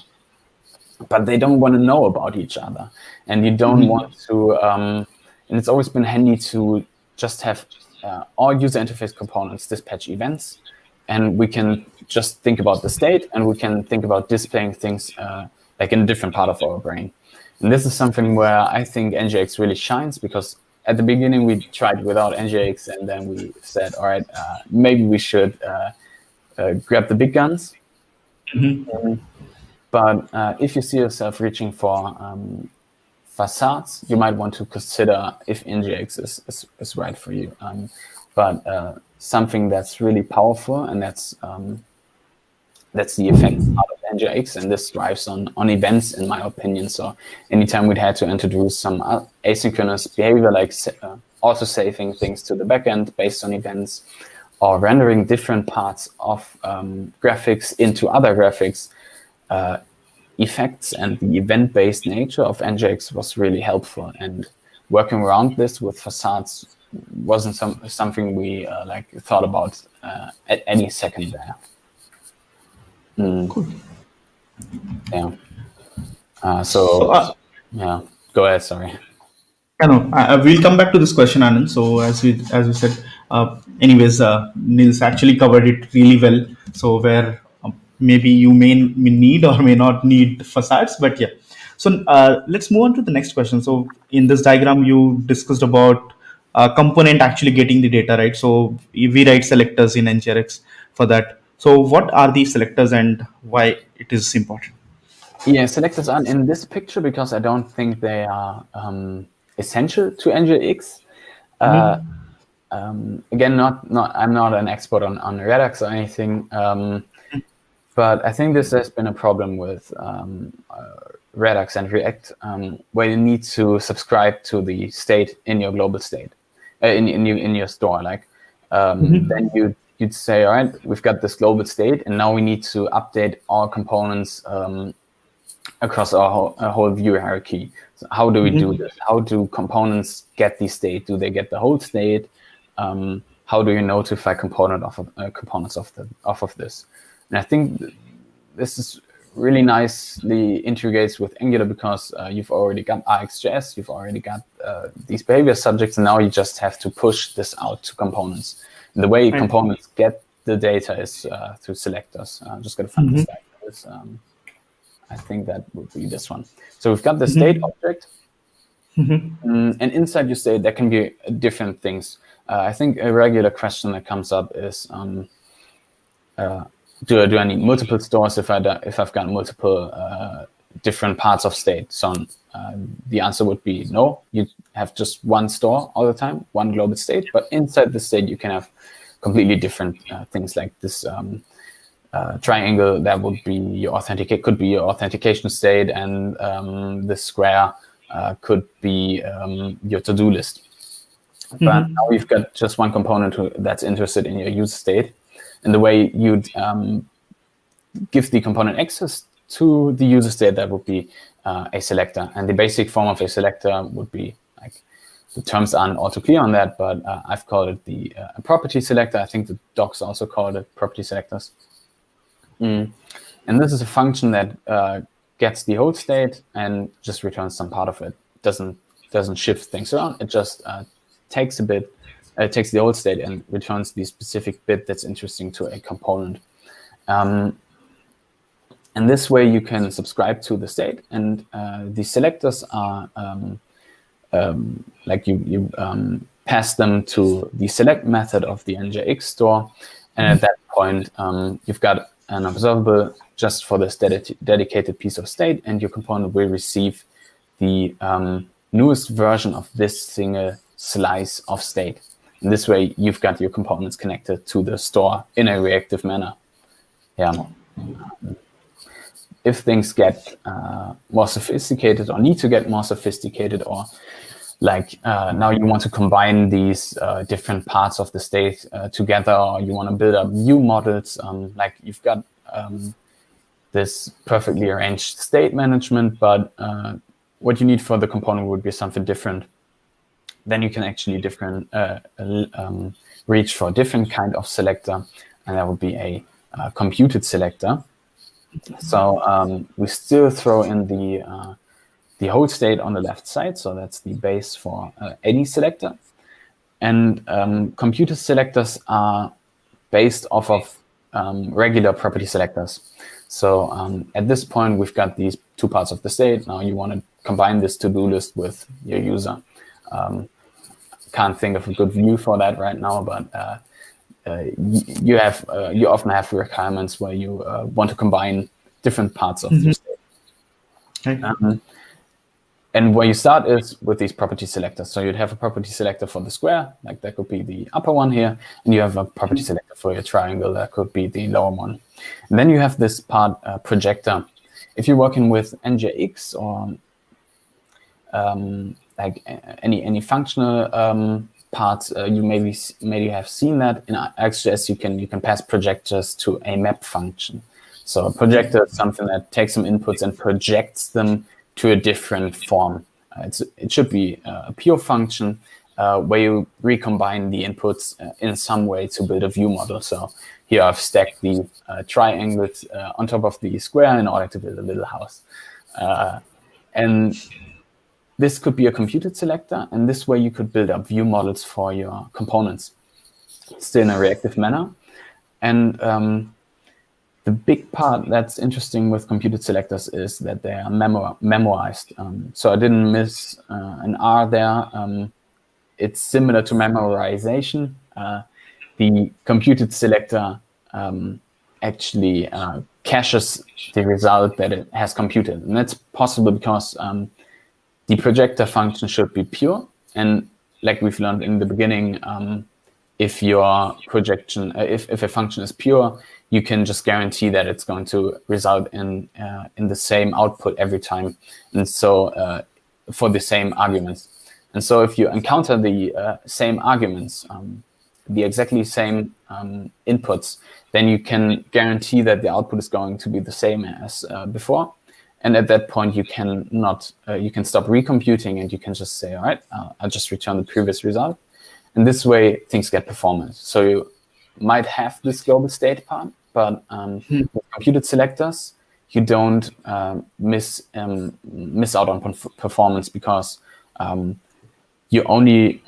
but they don't want to know about each other. And you don't want to, and it's always been handy to just have all user interface components dispatch events, and we can just think about the state, and we can think about displaying things like in a different part of our brain. And this is something where I think NgRx really shines, because at the beginning we tried without NgRx, and then we said, all right, maybe we should grab the big guns. But if you see yourself reaching for facades, you might want to consider if NgRx is right for you. But something that's really powerful, and that's the effect out of NgRx, and this thrives on events, in my opinion. So anytime we'd had to introduce some asynchronous behavior, like auto-saving things to the backend based on events, or rendering different parts of graphics into other graphics, effects and the event-based nature of NgRx was really helpful. And working around this with facades wasn't something we thought about at any second there. Cool. Yeah. Yeah. Go ahead. Sorry. We'll come back to this question, Anand. So as we said, anyways, Nils actually covered it really well. So where maybe you may need or may not need facades, but yeah. So let's move on to the next question. So in this diagram, you discussed about component actually getting the data, right? So we write selectors in NgRx for that. So what are these selectors and why it is important? Yeah, selectors aren't in this picture because I don't think they are essential to NgRx. Again, I'm not an expert on Redux or anything, but I think this has been a problem with Redux and React, where you need to subscribe to the state in your global state, in your store. Like then you'd say, all right, we've got this global state, and now we need to update all components across our whole view hierarchy. So how do we do this? How do components get the state? Do they get the whole state? How do you notify components of this? And I think this is really nicely integrates with Angular, because you've already got RxJS, you've already got these behavior subjects, and now you just have to push this out to components. And the way components get the data is through selectors. I'm just going to find the slide for this. I think that would be this one. So we've got the state object, and inside your state there can be different things. I think a regular question that comes up is, do I need multiple stores if I've got multiple different parts of state? So the answer would be no. You have just one store all the time, one global state. But inside the state, you can have completely different things like this triangle, that would be your could be your authentication state, and the square could be your to-do list. But now you've got just one component that's interested in your user state, and the way you'd give the component access to the user state, that would be a selector. And the basic form of a selector would be, like, the terms aren't all too clear on that, but I've called it the property selector. I think the docs also call it property selectors. And this is a function that gets the whole state and just returns some part of it. Doesn't shift things around. It just takes a bit. It takes the old state and returns the specific bit that's interesting to a component. And this way you can subscribe to the state, and the selectors are like you pass them to the select method of the NgRx store, and at that point you've got an observable just for this dedicated piece of state, and your component will receive the newest version of this single slice of state. And this way you've got your components connected to the store in a reactive manner. Yeah. If things get more sophisticated, or need to get more sophisticated, or like now you want to combine these different parts of the state together, or you want to build up view models, like you've got this perfectly arranged state management, but what you need for the component would be something different. Then you can actually reach for a different kind of selector, and that would be a computed selector. So we still throw in the whole state on the left side, so that's the base for any selector. And computed selectors are based off of regular property selectors. So at this point, we've got these two parts of the state. Now you want to combine this to-do list with your user. Can't think of a good view for that right now, but you often have requirements where you want to combine different parts of the state. Okay. And where you start is with these property selectors. So you'd have a property selector for the square, like that could be the upper one here, and you have a property selector for your triangle, that could be the lower one. And then you have this part projector. If you're working with NgRx or like any functional parts, you maybe have seen that in ArcGIS. You can pass projectors to a map function. So a projector is something that takes some inputs and projects them to a different form. It should be a pure function where you recombine the inputs in some way to build a view model. So here I've stacked the triangles on top of the square in order to build a little house. And this could be a computed selector, and this way you could build up view models for your components, still in a reactive manner. And the big part that's interesting with computed selectors is that they are memorized. So I didn't miss an R there. It's similar to memorization. The computed selector actually caches the result that it has computed. And that's possible because the projector function should be pure. And like we've learned in the beginning, if your projection, if a function is pure, you can just guarantee that it's going to result in the same output every time. And so for the same arguments. And so if you encounter the same arguments, the exactly same inputs, then you can guarantee that the output is going to be the same as before. And at that point, you can stop recomputing, and you can just say, all right, I'll just return the previous result. And this way, things get performance. So you might have this global state part, but with computed selectors, you don't miss out on performance, because you only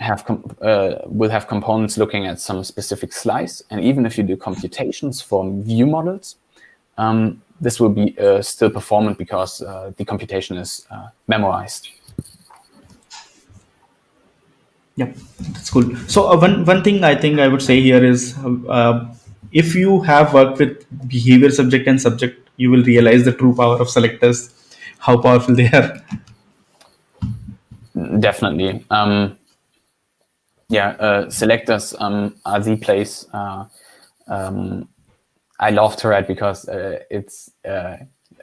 will have components looking at some specific slice. And even if you do computations for view models, this will be still performant because the computation is memorized. Yeah, that's cool. So one thing I think I would say here is, if you have worked with behavior subject and subject, you will realize the true power of selectors, how powerful they are. Definitely. Selectors are the place. I love to write because it's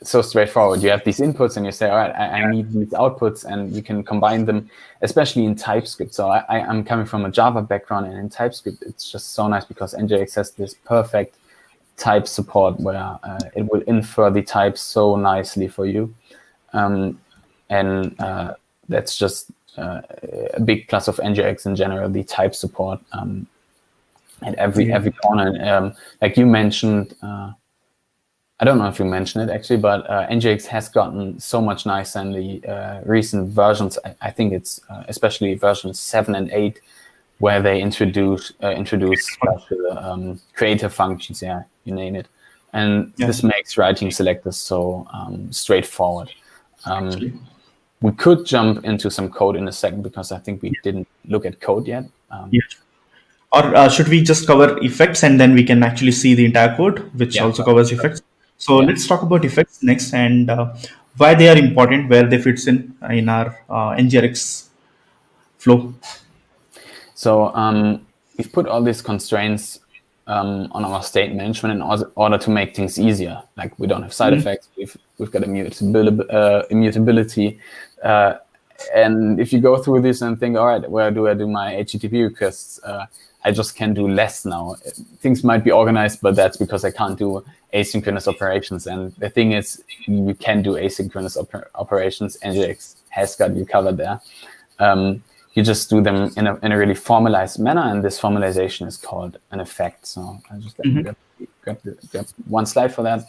so straightforward. You have these inputs and you say, all right, I need these outputs, and you can combine them, especially in TypeScript. So I'm coming from a Java background, and in TypeScript, it's just so nice because NgRx has this perfect type support where it will infer the types so nicely for you. And that's just a big plus of NgRx in general, the type support at every corner. Like you mentioned, I don't know if you mentioned it actually, but NgRx has gotten so much nicer in the recent versions. I think it's especially versions 7 and 8, where they introduce special creator functions. Yeah, you name it, and this makes writing selectors so straightforward. We could jump into some code in a second because I think we didn't look at code yet. Or should we just cover effects and then we can actually see the entire code, which also covers effects? So let's talk about effects next, and why they are important, where they fits in our NgRx flow. So we've put all these constraints on our state management in order to make things easier. Like we don't have side effects. We've got immutability. And if you go through this and think, all right, where do I do my HTTP requests? I just can do less now. Things might be organized, but that's because I can't do asynchronous operations. And the thing is, you can do asynchronous operations. NgRx has got you covered there. You just do them in a really formalized manner, and this formalization is called an effect. So I'll just grab one slide for that.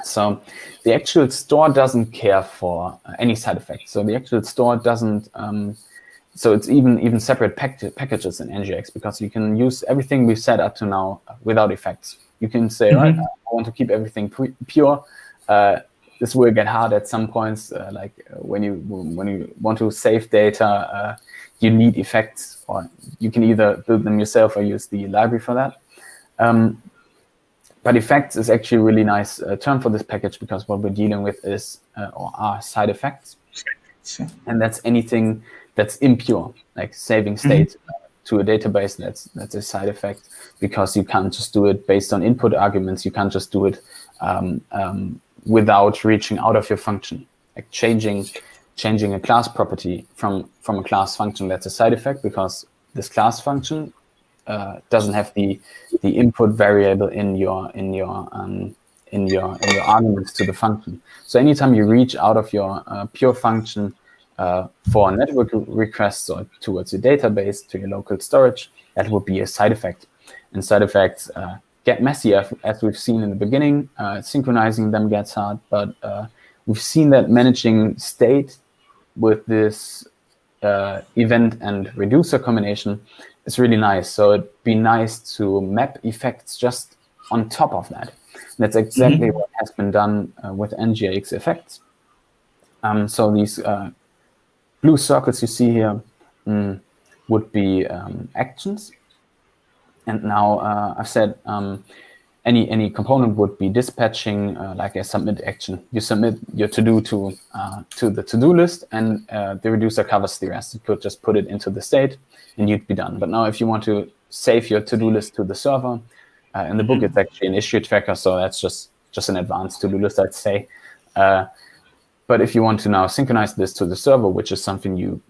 So the actual store doesn't care for any side effects. So the actual store doesn't. So it's even separate packages in NgRx, because you can use everything we've set up to now without effects. You can say, right, I want to keep everything pure. This will get hard at some points, like when you want to save data, you need effects, or you can either build them yourself or use the library for that. But effects is actually a really nice term for this package, because what we're dealing with is or are side effects, and that's anything that's impure, like saving state to a database. That's a side effect, because you can't just do it based on input arguments. You can't just do it without reaching out of your function, like changing a class property from a class function. That's a side effect, because this class function doesn't have the input variable in your arguments to the function. So anytime you reach out of your pure function for network requests or towards your database, to your local storage, that would be a side effect. And side effects get messy, as we've seen in the beginning. Synchronizing them gets hard, but we've seen that managing state with this event and reducer combination is really nice. So it'd be nice to map effects just on top of that. And that's exactly what has been done with NgRx effects. So these blue circles you see here would be actions. And now I've said any component would be dispatching like a submit action. You submit your to-do to the to-do list, and the reducer covers the rest. You could just put it into the state and you'd be done. But now if you want to save your to-do list to the server, in the book it's actually an issue tracker, so that's just an advanced to-do list, I'd say. But if you want to now synchronize this to the server, which is something you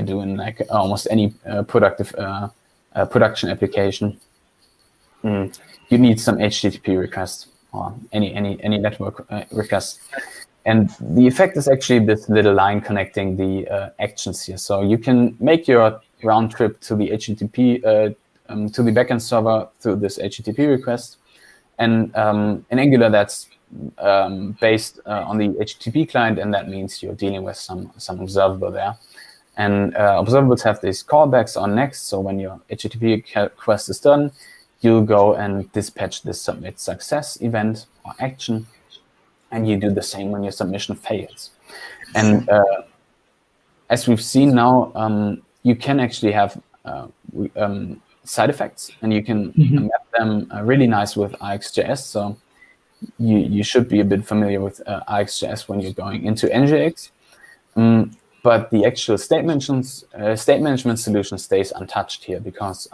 do in like almost any production application, you need some HTTP request or any network request. And the effect is actually this little line connecting the actions here. So you can make your round trip to the HTTP to the backend server through this HTTP request. And in Angular, that's based on the HTTP client, and that means you're dealing with some observable there. And observables have these callbacks on next. So when your HTTP request is done, you'll go and dispatch this submit success event or action, and you do the same when your submission fails. And as we've seen now, you can actually have side effects, and you can map them really nice with RxJS. So you should be a bit familiar with RxJS when you're going into NgRx. But the actual state management solution stays untouched here, because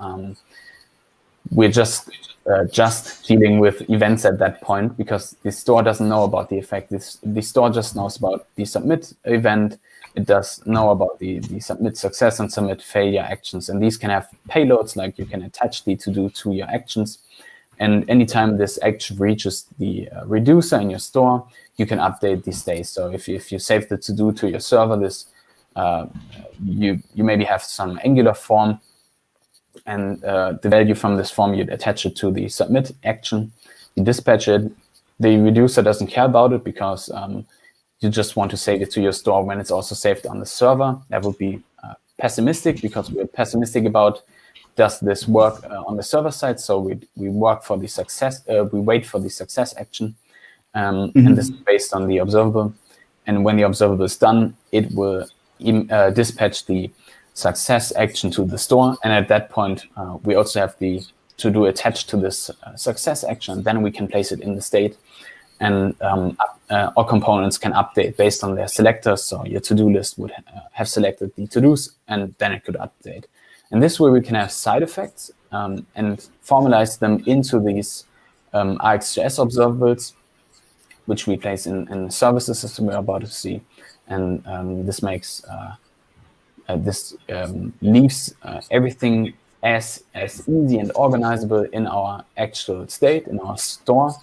we're just just dealing with events at that point, because the store doesn't know about the effect. The store just knows about the submit event. It does know about the submit success and submit failure actions. And these can have payloads, like you can attach the to-do to your actions. And anytime this action reaches the reducer in your store, you can update the state. So if you save the to-do to your server, this you maybe have some Angular form, and the value from this form, you'd attach it to the submit action, you dispatch it. The reducer doesn't care about it, because you just want to save it to your store when it's also saved on the server. That would be pessimistic, because we're pessimistic about, does this work on the server side? So we work for the success, we wait for the success action, and this is based on the observable. And when the observable is done, it will dispatch the success action to the store. And at that point, we also have the to-do attached to this success action. Then we can place it in the state, and all components can update based on their selectors. So your to-do list would have selected the to-dos, and then it could update. And this way we can have side effects and formalize them into these RxJS observables, which we place in services, as we're about to see. And this makes this leaves everything as easy and organizable in our actual state, in our store,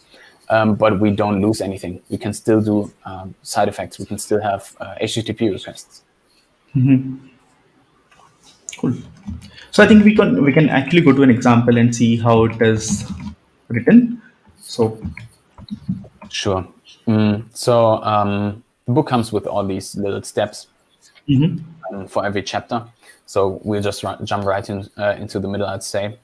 but we don't lose anything. We can still do side effects. We can still have HTTP requests. Cool. So I think we can actually go to an example and see how it is written. So sure. So the book comes with all these little steps for every chapter. So we'll just jump right into the middle, I'd say.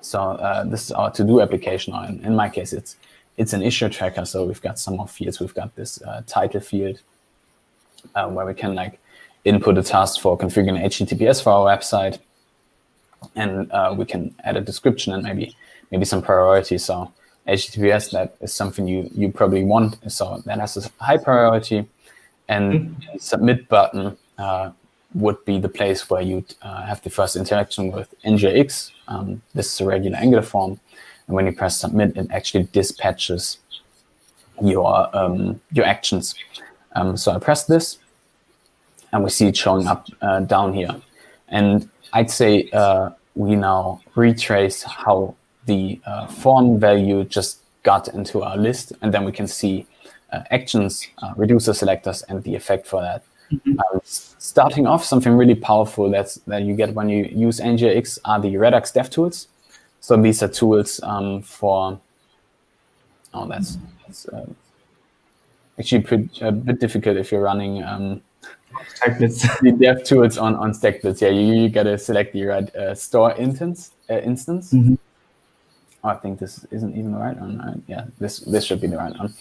So this is our to-do application. Or in my case, it's an issue tracker. So we've got some more fields. We've got this title field where we can like input a task for configuring HTTPS for our website, and we can add a description and maybe some priority. So HTTPS, that is something you probably want. So that has a high priority, and the submit button would be the place where you'd have the first interaction with NgRx. This is a regular Angular form, and when you press submit, it actually dispatches your actions. So I press this, and we see it showing up down here. And I'd say we now retrace how the form value just got into our list, and then we can see actions, reducer selectors, and the effect for that. Starting off, something really powerful that you get when you use NgRx are the Redux dev tools. So these are tools for, that's actually a bit difficult if you're running the dev tools on Stackblitz. Yeah, you gotta select the right store instance. Oh, I think this isn't even the right one. Right? Yeah, this should be the right one.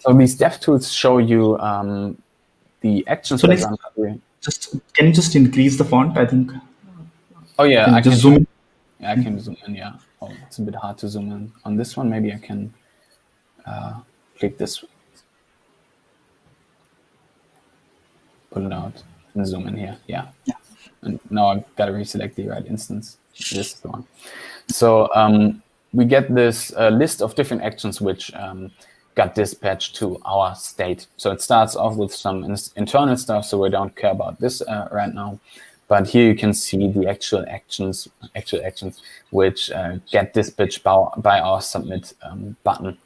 So these dev tools show you the actions. So can you just increase the font? I think. Oh yeah, I can zoom in. Yeah, I can zoom in. Yeah. Oh, it's a bit hard to zoom in on this one. Maybe I can click this. Pull it out and zoom in here. Yeah. And now I've got to reselect the right instance. This is the one. So we get this list of different actions which got dispatched to our state. So it starts off with some internal stuff, so we don't care about this right now. But here you can see the actual actions which get dispatched by our submit button.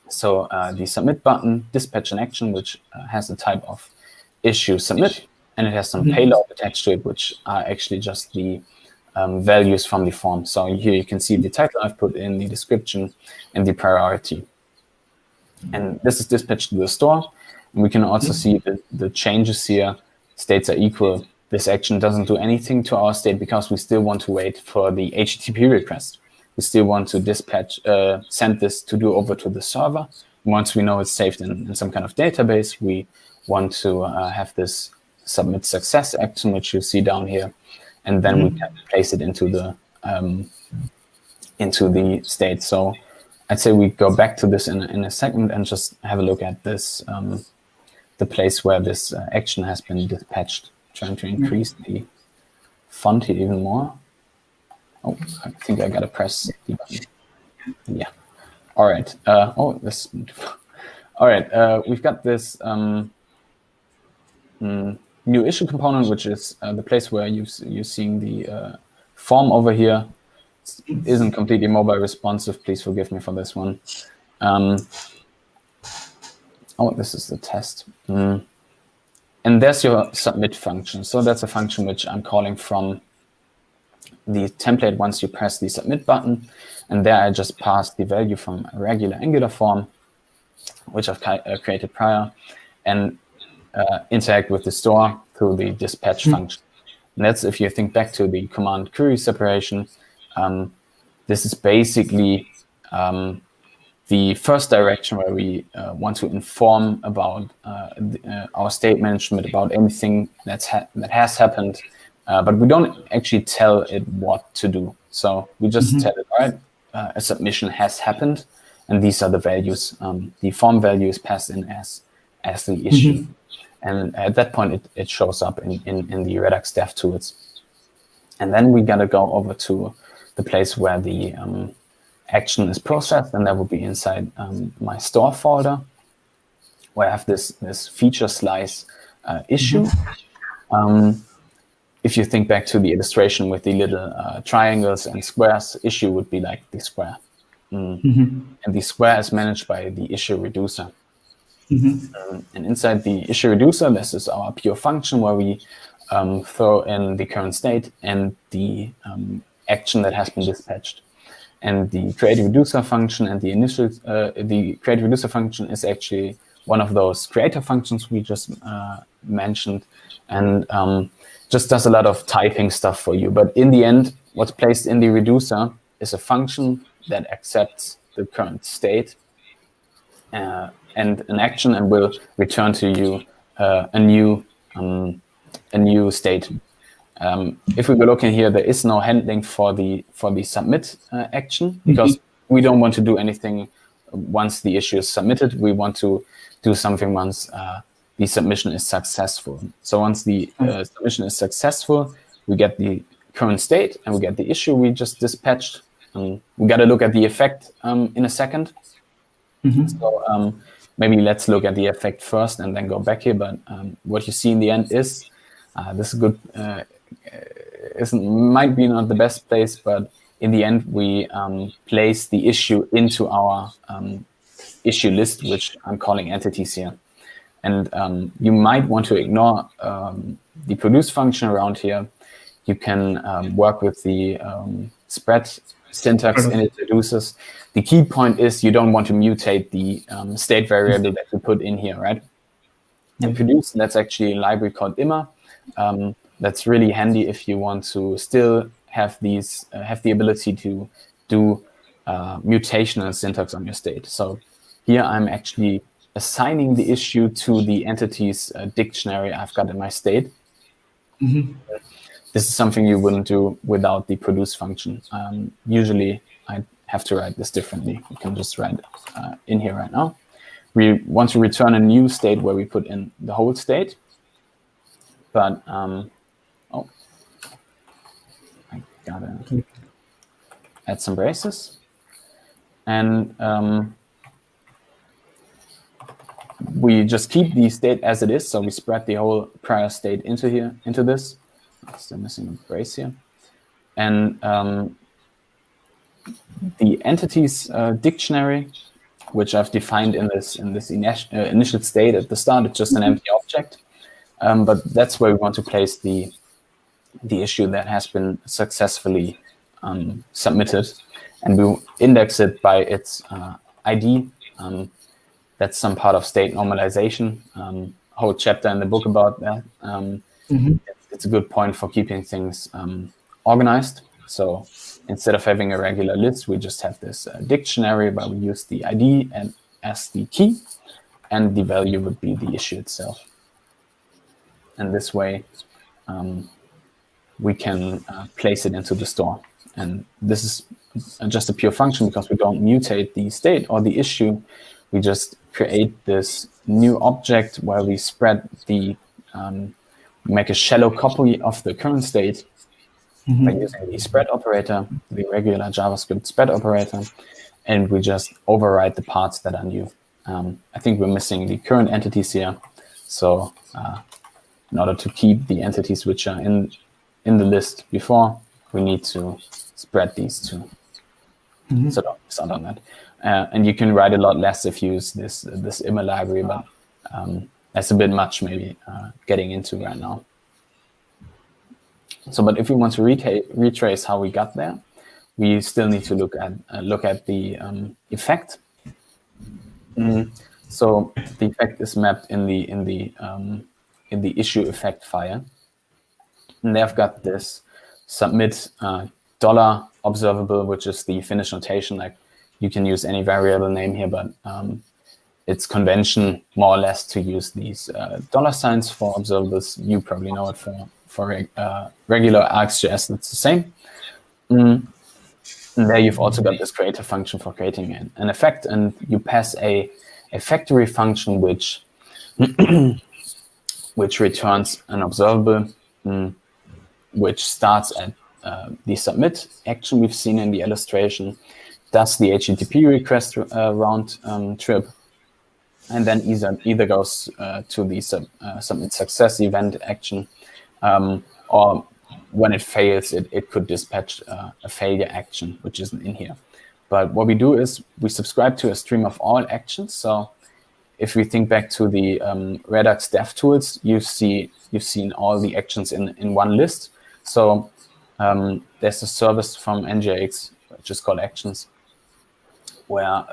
So the submit button dispatch an action which has the type of issue submit, and it has some payload attached to it, which are actually just the values from the form. So here you can see the title I've put in, the description, and the priority. And this is dispatched to the store. And we can also see the changes here. States are equal. This action doesn't do anything to our state because we still want to wait for the HTTP request. We still want to dispatch, send this to do over to the server. Once we know it's saved in some kind of database, we want to have this submit success action, which you see down here, and then we can place it into the state. So I'd say we go back to this in a second and just have a look at this, the place where this action has been dispatched. Trying to increase the font here even more. Oh, I think I gotta press the button. Yeah. All right. This. All right. We've got this new issue component, which is the place where you're seeing the form over here. It isn't completely mobile responsive. Please forgive me for this one. This is the test. And there's your submit function. So that's a function which I'm calling from the template once you press the submit button. And there I just pass the value from a regular Angular form, which I've created prior, and interact with the store through the dispatch function. And that's, if you think back to the command query separation, this is basically the first direction where we want to inform about our state management, about anything that has happened, but we don't actually tell it what to do. So we just tell it, all right, a submission has happened, and these are the values. The form value is passed in as the issue. And at that point, it shows up in the Redux dev tools. And then we got to go over to the place where the action is processed, and that will be inside my store folder, where I have this feature slice issue. If you think back to the illustration with the little triangles and squares, issue would be like the square. And the square is managed by the issue reducer. And inside the issue reducer, this is our pure function where we throw in the current state and the action that has been dispatched. And the create reducer function and the create reducer function is actually one of those creator functions we just mentioned, and just does a lot of typing stuff for you. But in the end, what's placed in the reducer is a function that accepts the current state and an action, and will return to you a new state. If we go look in here, there is no handling for the submit action, because we don't want to do anything once the issue is submitted. We want to do something once the submission is successful. So once the submission is successful, we get the current state and we get the issue we just dispatched. We got to look at the effect in a second. So maybe let's look at the effect first and then go back here. But what you see in the end is this is good. Might be not the best place, but in the end we place the issue into our issue list, which I'm calling entities here. And you might want to ignore the produce function around here. You can work with the spread syntax in it reduces. The key point is you don't want to mutate the state variable that you put in here, right? In produce, that's actually a library called immer. That's really handy if you want to still have these have the ability to do mutational syntax on your state. So here I'm actually assigning the issue to the entities dictionary I've got in my state. This is something you wouldn't do without the produce function. Usually I have to write this differently. You can just write in here right now. We want to return a new state where we put in the whole state. But, I gotta add some braces. And we just keep the state as it is. So we spread the whole prior state into here, into this. Still missing a brace here. And the entities dictionary, which I've defined in this initial state at the start, it's just an empty object. But that's where we want to place the issue that has been successfully submitted, and we index it by its ID. That's some part of state normalization. Whole chapter in the book about that. It's a good point for keeping things organized. So instead of having a regular list, we just have this dictionary where we use the ID and as the key, and the value would be the issue itself. And this way, we can place it into the store. And this is just a pure function because we don't mutate the state or the issue. We just create this new object where we spread the, make a shallow copy of the current state by using the spread operator, the regular JavaScript spread operator, and we just override the parts that are new. I think we're missing the current entities here. So in order to keep the entities which are in the list before, we need to spread these two. So don't miss out on that. And you can write a lot less if you use this IMA library, but that's a bit much maybe getting into right now. So, but if we want to retrace how we got there, we still need to look at the effect. So the effect is mapped in the issue effect file, and they've got this submit dollar observable, which is the Finnish notation. Like you can use any variable name here, but it's convention more or less to use these dollar signs for observables. You probably know it for regular RxJS. It's the same. And there you've also got this creator function for creating an effect, and you pass a factory function which returns an observable, which starts at the submit action we've seen in the illustration, does the HTTP request round trip, and then either goes to the submit success event action, or when it fails, it could dispatch a failure action, which isn't in here. But what we do is we subscribe to a stream of all actions. So if we think back to the Redux DevTools, you've seen all the actions in one list. So there's a service from NgRx, which is called actions, where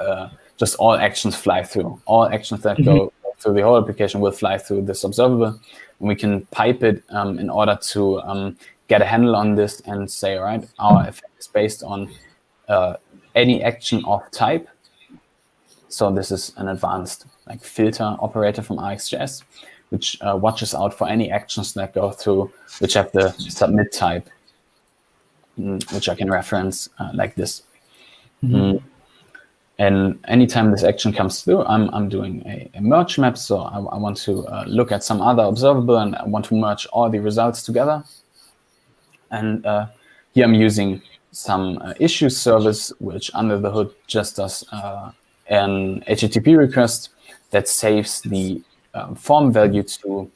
just all actions fly through. All actions that go through the whole application will fly through this observable. And we can pipe it in order to get a handle on this and say, all right, our effect is based on any action of type. So this is an advanced like filter operator from RxJS, which watches out for any actions that go through, which have the submit type, which I can reference like this. And anytime this action comes through, I'm doing a merge map. So I want to look at some other observable, and I want to merge all the results together. And here I'm using some issue service, which under the hood just does an HTTP request that saves the form value to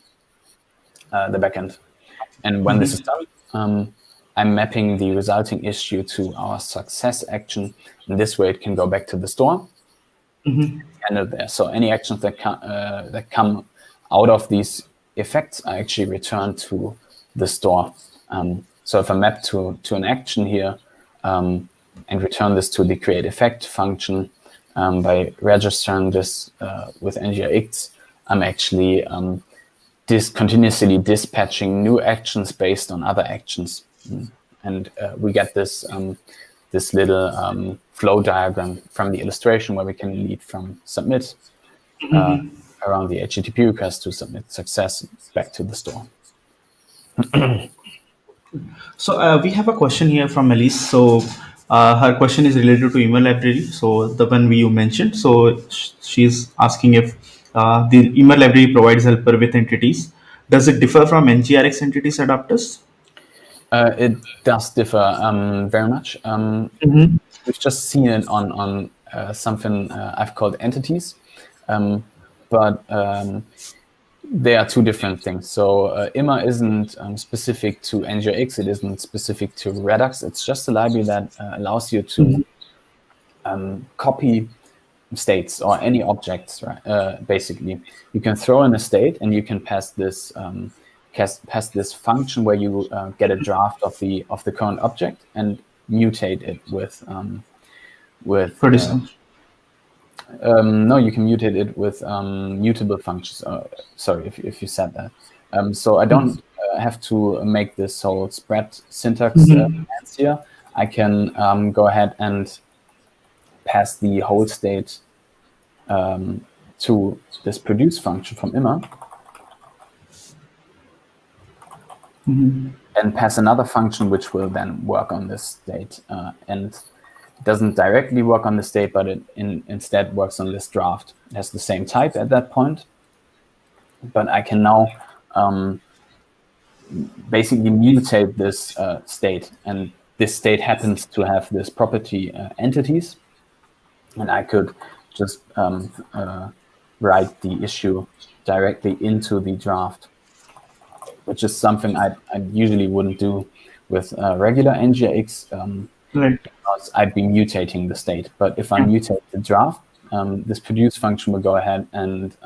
the backend. And when this is done, I'm mapping the resulting issue to our success action. And this way it can go back to the store and there. So any actions that come out of these effects are actually returned to the store. So if I map to an action here and return this to the create effect function by registering this with NgRx, I'm actually continuously dispatching new actions based on other actions. And we get this this little flow diagram from the illustration where we can lead from submit around the HTTP request to submit success back to the store. So we have a question here from Elise. So her question is related to email library. So the one you mentioned. So she's asking if the email library provides helper with entities. Does it differ from NgRx entities adapters? It does differ very much. We've just seen it on something I've called entities, but they are two different things. So IMA isn't specific to NgRx. It isn't specific to Redux. It's just a library that allows you to copy states or any objects. Right? Basically, you can throw in a state and you can pass this function where you get a draft of the current object and mutate it with no, you can mutate it with mutable functions. Sorry if you said that. So I don't have to make this whole spread syntax here. I can go ahead and pass the whole state to this produce function from IMA. And pass another function which will then work on this state and doesn't directly work on the state, but it instead works on this draft. It has the same type at that point, but I can now basically mutate this state, and this state happens to have this property entities, and I could just write the issue directly into the draft, which is something I usually wouldn't do with regular NgRx, Right. because I'd be mutating the state. But if I mutate the draft, this produce function will go ahead and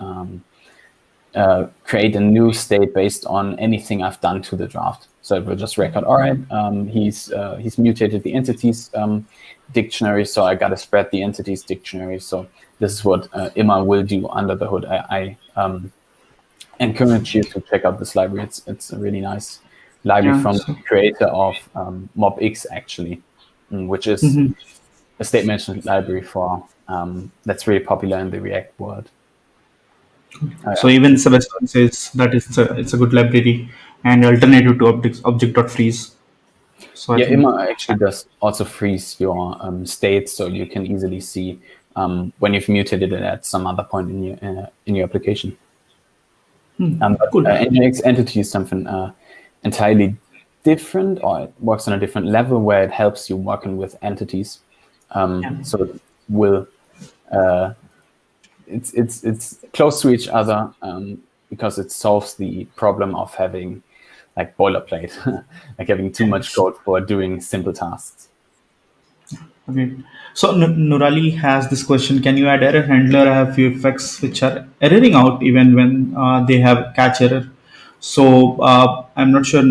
create a new state based on anything I've done to the draft. So it will just record, all right, he's mutated the entities dictionary, so I got to spread the entities dictionary. So this is what Imma will do under the hood. I encourage you to check out this library. It's a really nice library from the creator of MobX, actually, which is a state management library for that's really popular in the React world. So even Sebastian says that it's a good library and alternative to object.freeze. So yeah, Imma actually does also freeze your state, so you can easily see when you've mutated it at some other point in your application. But Cool. NgRx entity is something entirely different, or it works on a different level where it helps you working with entities. So it will it's close to each other because it solves the problem of having like boilerplate, like having too much code for doing simple tasks. Okay. So Nurali has this question: can you add error handler? I have few effects which are erroring out even when they have catch error. So I'm not sure.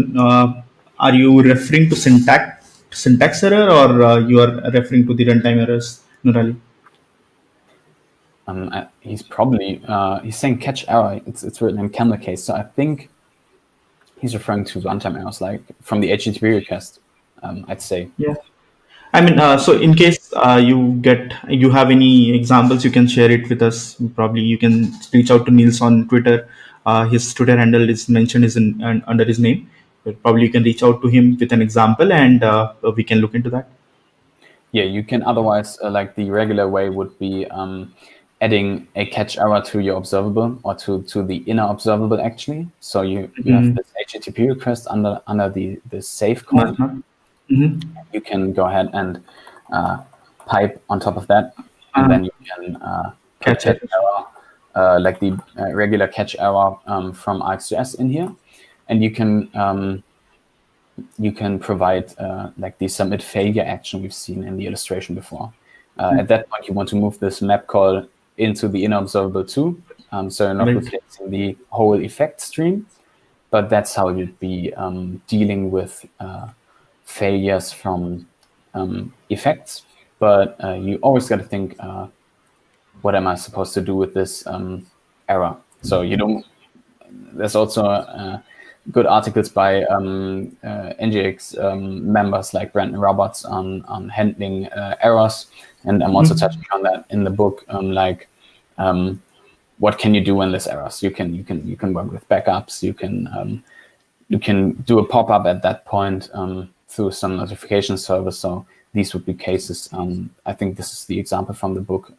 Are you referring to syntax error, or you are referring to the runtime errors, Nurali? He's probably he's saying catch error. It's written in camel case, so I think he's referring to runtime errors, like from the HTTP request. I'd say. Yeah. I mean, so in case you have any examples, you can share it with us. Probably you can reach out to Nils on Twitter. His Twitter handle is mentioned under his name. But probably you can reach out to him with an example, and we can look into that. Yeah, you can otherwise, like the regular way would be adding a catch error to your observable, or to the inner observable, actually. So you have this HTTP request under the save call. You can go ahead and pipe on top of that, and then you can put catch error, like the regular catch error from Rx2S in here, and you can provide like the submit failure action we've seen in the illustration before. At that point, you want to move this map call into the inner observable too, so you're not replacing the whole effect stream, but that's how you'd be dealing with failures from effects. But you always got to think, what am I supposed to do with this error? So you don't. There's also good articles by NgRx members like Brandon Roberts on handling errors, and I'm also touching on that in the book. What can you do when there's errors? You can work with backups. You can do a pop-up at that point through some notification service. So these would be cases. I think this is the example from the book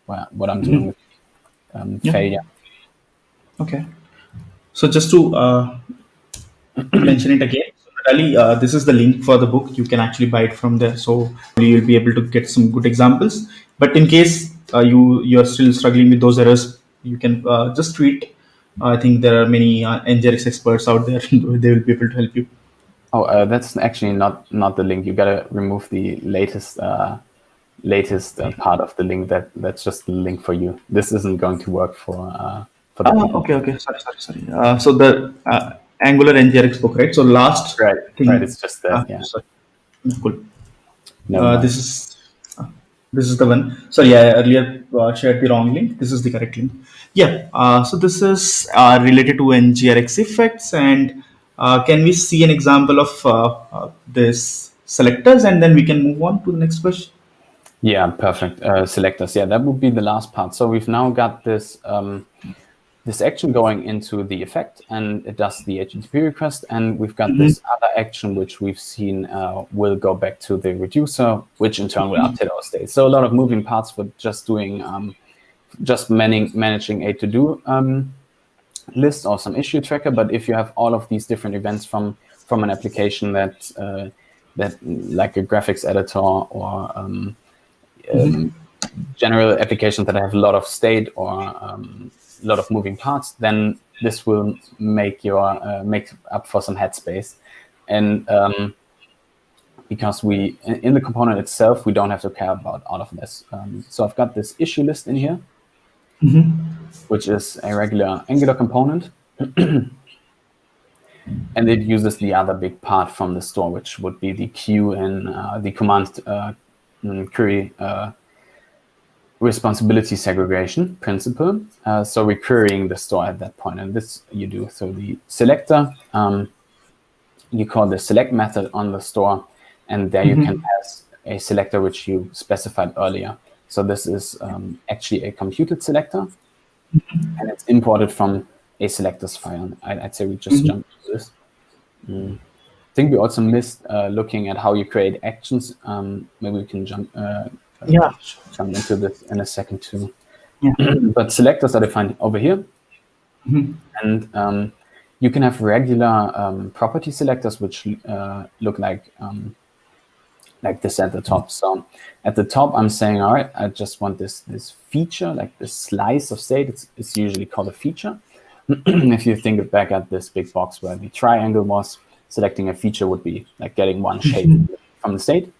where what I'm doing with failure. Okay. So just to mention it again, so really, this is the link for the book. You can actually buy it from there. So you'll be able to get some good examples. But in case you're still struggling with those errors, you can just tweet. I think there are many NgRx experts out there. They will be able to help you. Oh, that's actually not the link. You gotta remove the latest part of the link. That's just the link for you. This isn't going to work for the people. Okay. Sorry. So the Angular NgRx book, right? So last thing. Right. It's just that. Yeah. Sorry. Cool. No. This is the one. Sorry, I earlier shared the wrong link. This is the correct link. Yeah. So this is related to NgRx effects, and can we see an example of this selectors, and then we can move on to the next question. Yeah, perfect. Selectors. Yeah, that would be the last part. So we've now got this this action going into the effect, and it does the HTTP request, and we've got this other action which we've seen will go back to the reducer, which in turn will update our state. So a lot of moving parts for just doing just managing a to-do list or some issue tracker. But if you have all of these different events from an application that like a graphics editor or general applications that have a lot of state or a lot of moving parts, then this will make up for some headspace. And because in the component itself, we don't have to care about all of this. So I've got this issue list in here, which is a regular Angular component. And it uses the other big part from the store, which would be the queue and the command query responsibility segregation principle. So we're querying the store at that point. And this you do through the selector. You call the select method on the store, and there you can pass a selector which you specified earlier. So this is actually a computed selector, and it's imported from a selectors file. I'd say we just jump to this. I think we also missed looking at how you create actions. Maybe we can jump into this in a second too. But selectors are defined over here, and you can have regular property selectors which look like this at the top. So at the top, I'm saying, all right, I just want this feature, like this slice of state. It's usually called a feature. If you think back at this big box where the triangle was, selecting a feature would be like getting one shape from the state.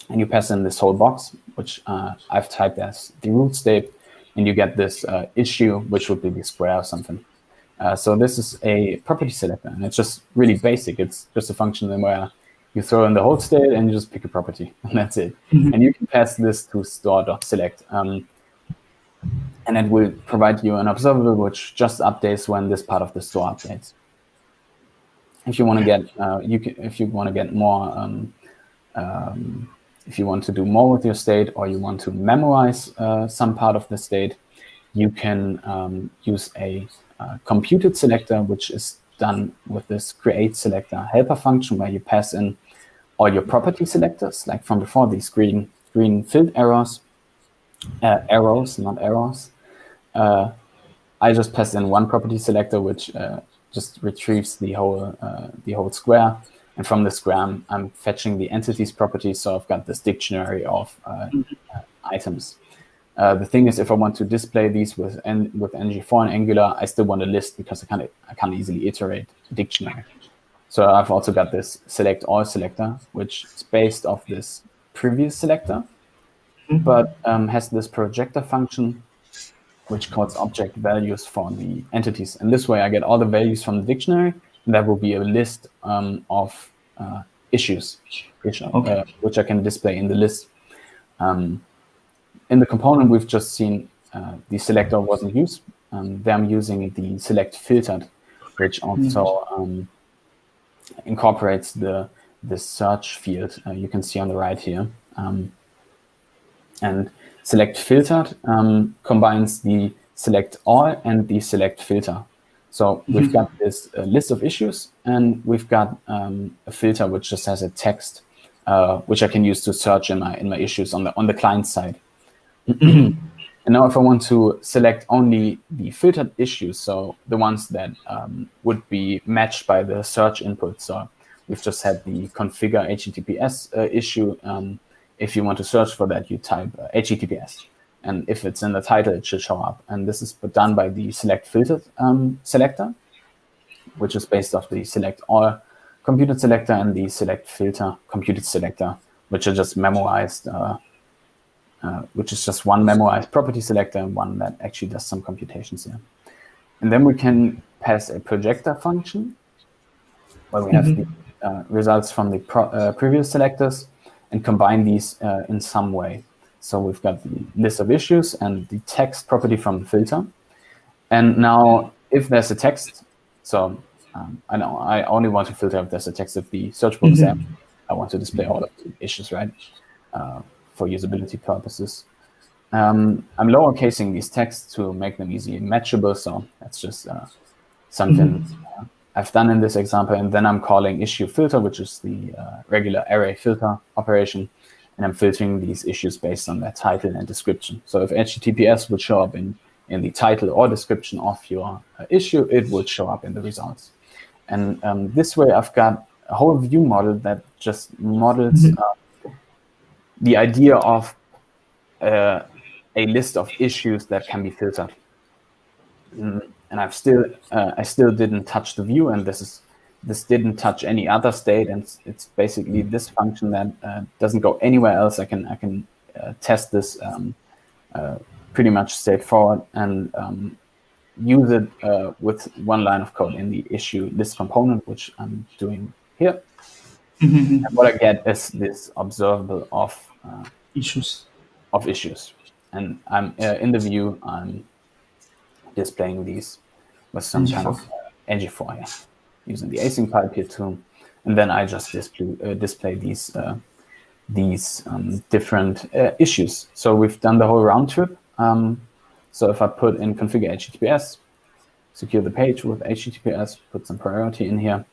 And you pass in this whole box, which I've typed as the root state, and you get this issue, which would be the square or something. So this is a property selector, and it's just really basic. It's just a function where you throw in the whole state and you just pick a property, and that's it. And you can pass this to store.select. And it will provide you an observable which just updates when this part of the store updates. If you want to get, if you want to get more, if you want to do more with your state, or you want to memorize some part of the state, you can use a computed selector, which is done with this create selector helper function, where you pass in all your property selectors, like from before, these green filled arrows. Arrows, not errors. I just passed in one property selector, which just retrieves the whole square, and from the square I'm fetching the entities property. So I've got this dictionary of items. The thing is, if I want to display these with ng4 and Angular, I still want a list because I can't easily iterate a dictionary. So I've also got this select all selector, which is based off this previous selector, but has this projector function, which calls object values for the entities. And this way I get all the values from the dictionary, and that will be a list of issues, which I can display in the list. In the component, we've just seen the selector wasn't used. There I'm using the select filtered, which also incorporates the search field you can see on the right here. And select filtered combines the select all and the select filter. So we've got this list of issues, and we've got a filter which just has a text, which I can use to search in my issues on the client side. And now if I want to select only the filtered issues, so the ones that would be matched by the search input. So we've just had the configure HTTPS issue. If you want to search for that, you type HTTPS. And if it's in the title, it should show up. And this is done by the select filtered selector, which is based off the select all computed selector and the select filter computed selector, which are just memorized, which is just one memorized property selector and one that actually does some computations here. And then we can pass a projector function, where we have the results from the previous selectors and combine these in some way. So we've got the list of issues and the text property from the filter. And now if there's a text, so I know I only want to filter if there's a text. If the search book is empty, I want to display all of the issues, right? For usability purposes. I'm lowercasing these texts to make them easily matchable. So that's just something I've done in this example. And then I'm calling issue filter, which is the regular array filter operation. And I'm filtering these issues based on their title and description. So if HTTPS would show up in in the title or description of your issue, it would show up in the results. And this way, I've got a whole view model that just models the idea of a list of issues that can be filtered. And I still didn't touch the view, and this didn't touch any other state, and it's basically this function that doesn't go anywhere else. I can test this pretty much straightforward and use it with one line of code in the issue list component, which I'm doing here. And what I get is this observable of issues. And I'm in the view, I'm displaying these with some kind of NG4 here, using the async pipe here too. And then I just display these different issues. So we've done the whole round trip. So if I put in configure HTTPS, secure the page with HTTPS, put some priority in here,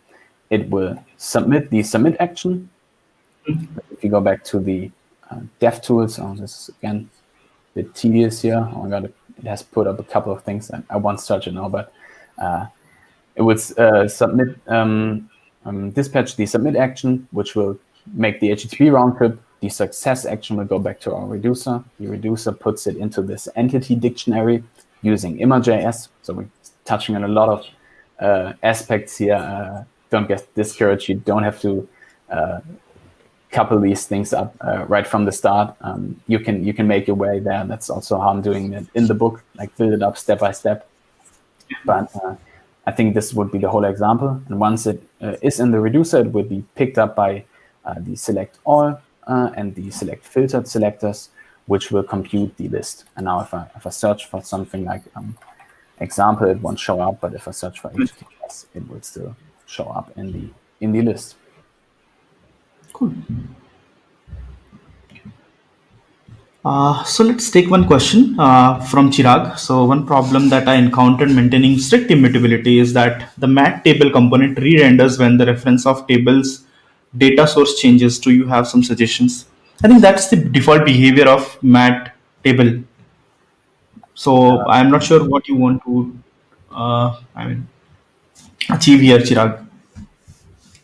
it will submit the submit action. If you go back to the dev tools, this is again a bit tedious here. Oh my God, it has put up a couple of things that I once touched now, but it would submit dispatch the submit action, which will make the HTTP round trip. The success action will go back to our reducer. The reducer puts it into this entity dictionary using NgRx. So we're touching on a lot of aspects here. Don't get discouraged. You don't have to couple these things up right from the start. You can make your way there. That's also how I'm doing it in the book, like build it up step by step. But I think this would be the whole example. And once it is in the reducer, it will be picked up by the select all and the select filtered selectors, which will compute the list. And now if I search for something like example, it won't show up. But if I search for HTTPS, it will still show up in the list. Cool. So let's take one question from Chirag. So one problem that I encountered maintaining strict immutability is that the mat table component re-renders when the reference of table's data source changes. Do you have some suggestions? I think that's the default behavior of mat table. So I'm not sure what you want to achieve here, Chirag.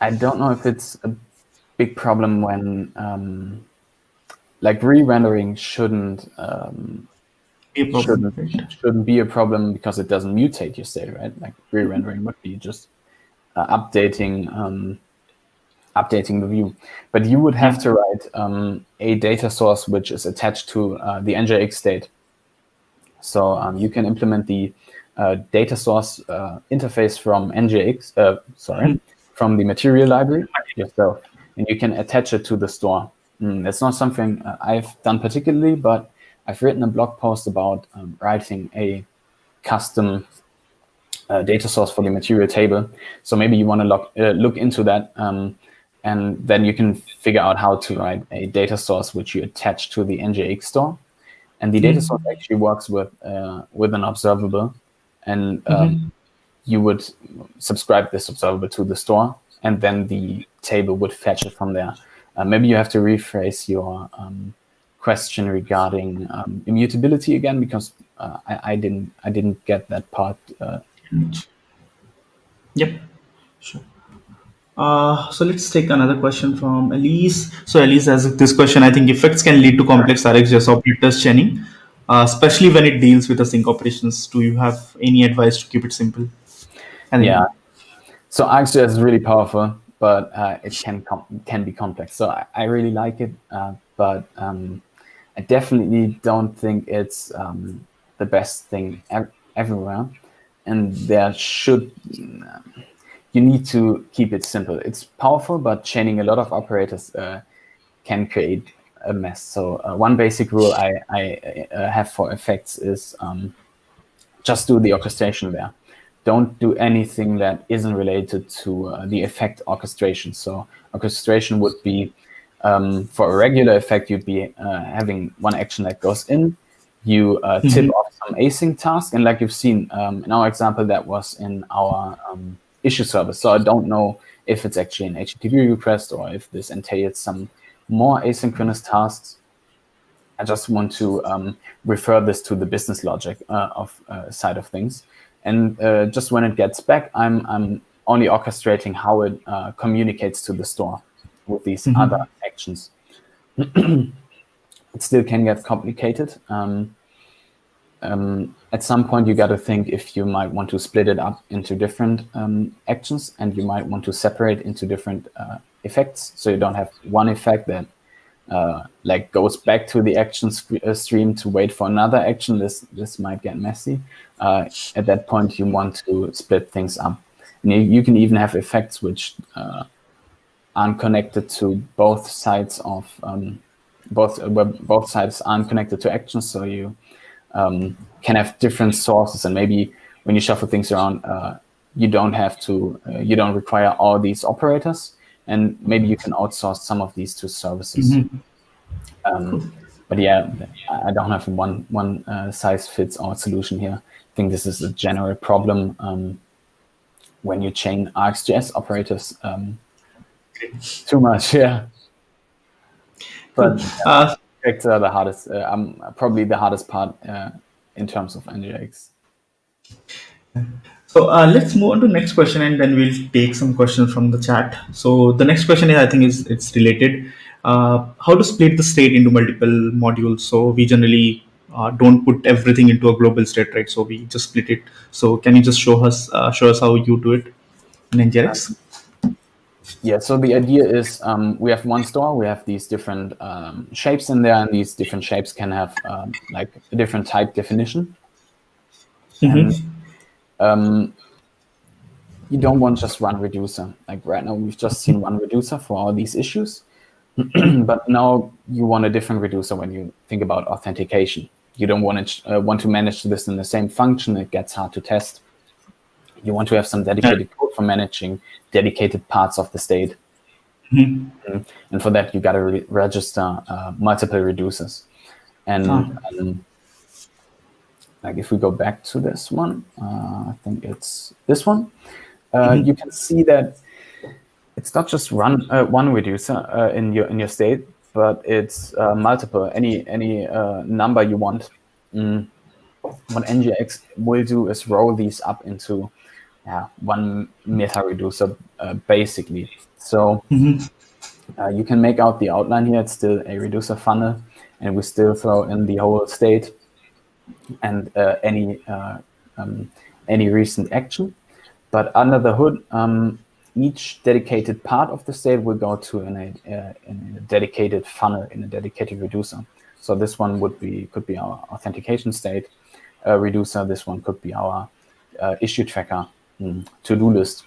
I don't know if it's a big problem when like re-rendering shouldn't be a problem because it doesn't mutate your state, right? Like re-rendering would be just updating the view, but you would have to write a data source which is attached to the NgRx state. So you can implement the data source interface from NgRx, from the material library yourself, and you can attach it to the store. It's not something I've done particularly, but I've written a blog post about writing a custom data source for the material table. So maybe you want to look into that, and then you can figure out how to write a data source which you attach to the NgRx store. And the data source actually works with an observable, and you would subscribe this observable to the store, and then the table would fetch it from there. Maybe you have to rephrase your question regarding immutability again, because I didn't get that part. Yep, sure. So let's take another question from Elise. So Elise has this question. I think effects can lead to complex RxJS operators chaining, especially when it deals with async operations. Do you have any advice to keep it simple? Yeah. So RxJS is really powerful, but it can be complex. So I really like it, but I definitely don't think it's the best thing everywhere. And you need to keep it simple. It's powerful, but chaining a lot of operators can create a mess. So one basic rule I have for effects is just do the orchestration there. Don't do anything that isn't related to the effect orchestration. So orchestration would be, for a regular effect, you'd be having one action that goes in, you tip off some async task, and like you've seen in our example, that was in our issue service. So I don't know if it's actually an HTTP request or if this entails some more asynchronous tasks. I just want to refer this to the business logic of side of things. And just when it gets back, I'm only orchestrating how it communicates to the store with these other actions. It still can get complicated. At some point, you got to think if you might want to split it up into different actions, and you might want to separate into different effects. So you don't have one effect that like goes back to the action stream to wait for another action. This might get messy. At that point, you want to split things up. And you can even have effects which aren't connected to both sides of both sides aren't connected to actions. So you can have different sources, and maybe when you shuffle things around, you don't require all these operators, and maybe you can outsource some of these to services. But yeah, I don't have one size fits all solution here. I think this is a general problem when you chain RxJS operators too much. Yeah, but effects are the hardest. Probably the hardest part in terms of NgRx. So let's move on to the next question, and then we'll take some questions from the chat. So the next question is, I think, it's related. How to split the state into multiple modules? So we generally don't put everything into a global state, right? So we just split it. So can you just show us how you do it in NgRx? Yeah, so the idea is we have one store, we have these different shapes in there, and these different shapes can have like a different type definition. And you don't want just one reducer. Like right now, we've just seen one reducer for all these issues, but now you want a different reducer when you think about authentication. You don't want to manage this in the same function. It gets hard to test. You want to have some dedicated code for managing dedicated parts of the state. And for that, you got to register multiple reducers. And like if we go back to this one, I think it's this one. You can see that it's not just one reducer in your state, but it's multiple. Any number you want. What NgRx will do is roll these up into one meta reducer basically. So you can make out the outline here. It's still a reducer funnel, and we still throw in the whole state and any recent action. But under the hood, each dedicated part of the state will go to in a dedicated funnel, in a dedicated reducer. So this one could be our authentication state reducer. This one could be our issue tracker to-do list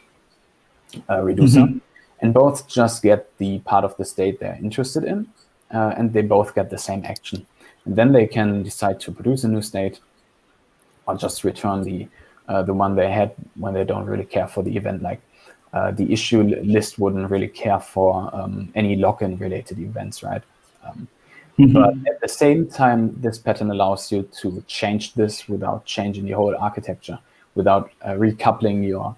reducer. And both just get the part of the state they're interested in, and they both get the same action. And then they can decide to produce a new state or just return the one they had when they don't really care for the event. Like the issue list wouldn't really care for any login related events, right? But at the same time, this pattern allows you to change this without changing the whole architecture, without recoupling your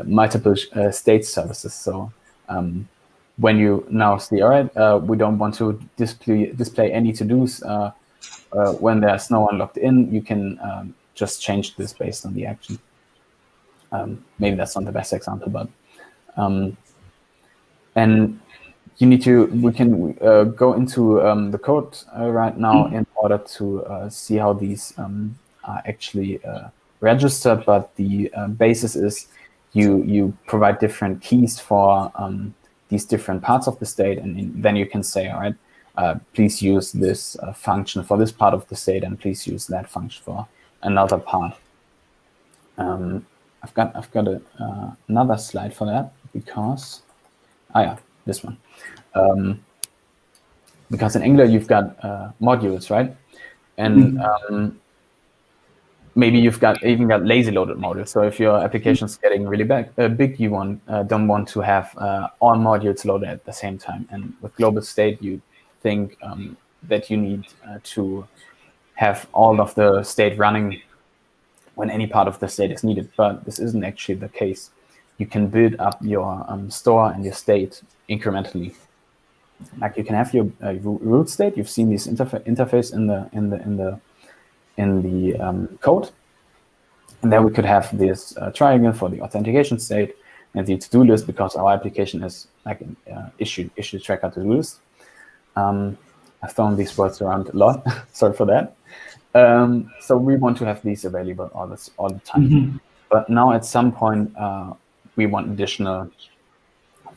multiple state services. So when you now see, all right, we don't want to display any to-dos when there's no one logged in, you can just change this based on the action. Maybe that's not the best example, but and we can go into the code right now in order to see how these are actually registered. But the basis is you provide different keys for these different parts of the state, and then you can say, all right, please use this function for this part of the state, and please use that function for another part. I've got another slide for that because this one. Because in Angular you've got modules, right? And maybe you've even got lazy loaded modules. So if your application is getting really big, you don't want to have all modules loaded at the same time. And with global state, you think that you need to have all of the state running when any part of the state is needed. But this isn't actually the case. You can build up your store and your state incrementally. like you can have your root state. You've seen this interface in the code, and then we could have this triangle for the authentication state and the to-do list, because our application is like an issue tracker to-do list. I've thrown these words around a lot. Sorry for that. So we want to have these available all the time. But now at some point, we want additional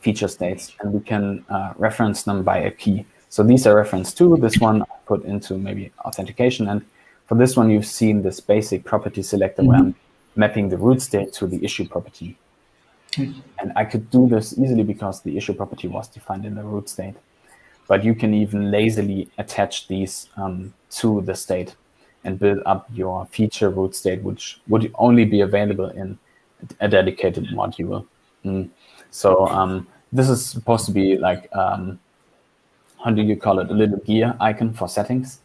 feature states, and we can reference them by a key. So these are referenced to. This one I put into maybe authentication. And for this one, you've seen this basic property selector where I'm mapping the root state to the issue property. And I could do this easily because the issue property was defined in the root state. But you can even lazily attach these to the state and build up your feature root state, which would only be available in a dedicated module. So this is supposed to be like, how do you call it, a little gear icon for settings.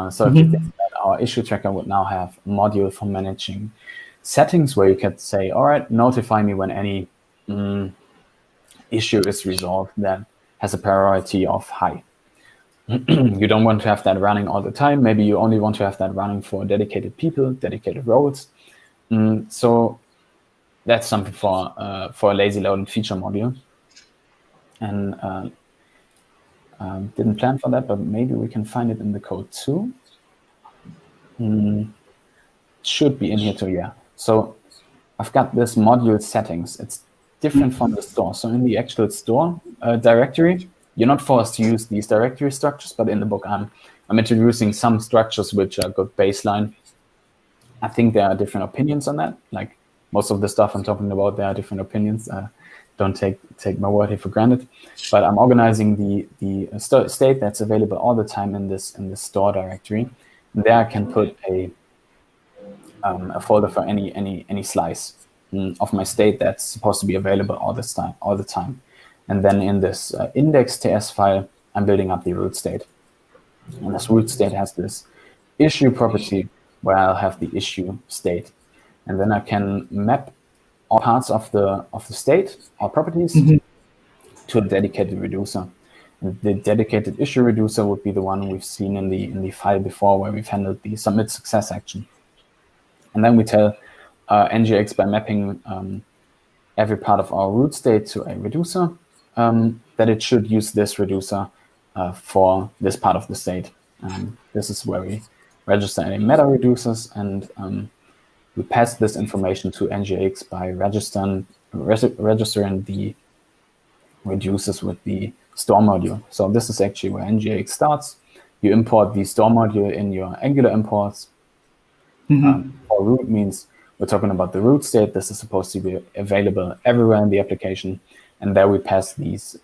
So if you think that our issue tracker would now have a module for managing settings, where you can say, all right, notify me when any issue is resolved that has a priority of high. You don't want to have that running all the time. Maybe you only want to have that running for dedicated people, dedicated roles. So that's something for a lazy loaded feature module. And didn't plan for that, but maybe we can find it in the code too. Should be in here too, yeah. So I've got this module settings. It's different from the store. So in the actual store directory, you're not forced to use these directory structures, but in the book, I'm introducing some structures which are good baseline. I think there are different opinions on that. Like most of the stuff I'm talking about, there are different opinions. Don't take my word here for granted. But I'm organizing the state that's available all the time in this store directory. And there I can put a folder for any slice of my state that's supposed to be available all the time. And then in this index.ts file, I'm building up the root state. And this root state has this issue property where I'll have the issue state. And then I can map all parts of the state, all properties, to a dedicated reducer. And the dedicated issue reducer would be the one we've seen in the file before, where we've handled the submit success action. And then we tell NgRx by mapping every part of our root state to a reducer, that it should use this reducer for this part of the state. This is where we register any meta reducers, and we pass this information to NgRx by registering the reducers with the store module. So this is actually where NgRx starts. You import the store module in your Angular imports. For root means we're talking about the root state. This is supposed to be available everywhere in the application, and there we pass these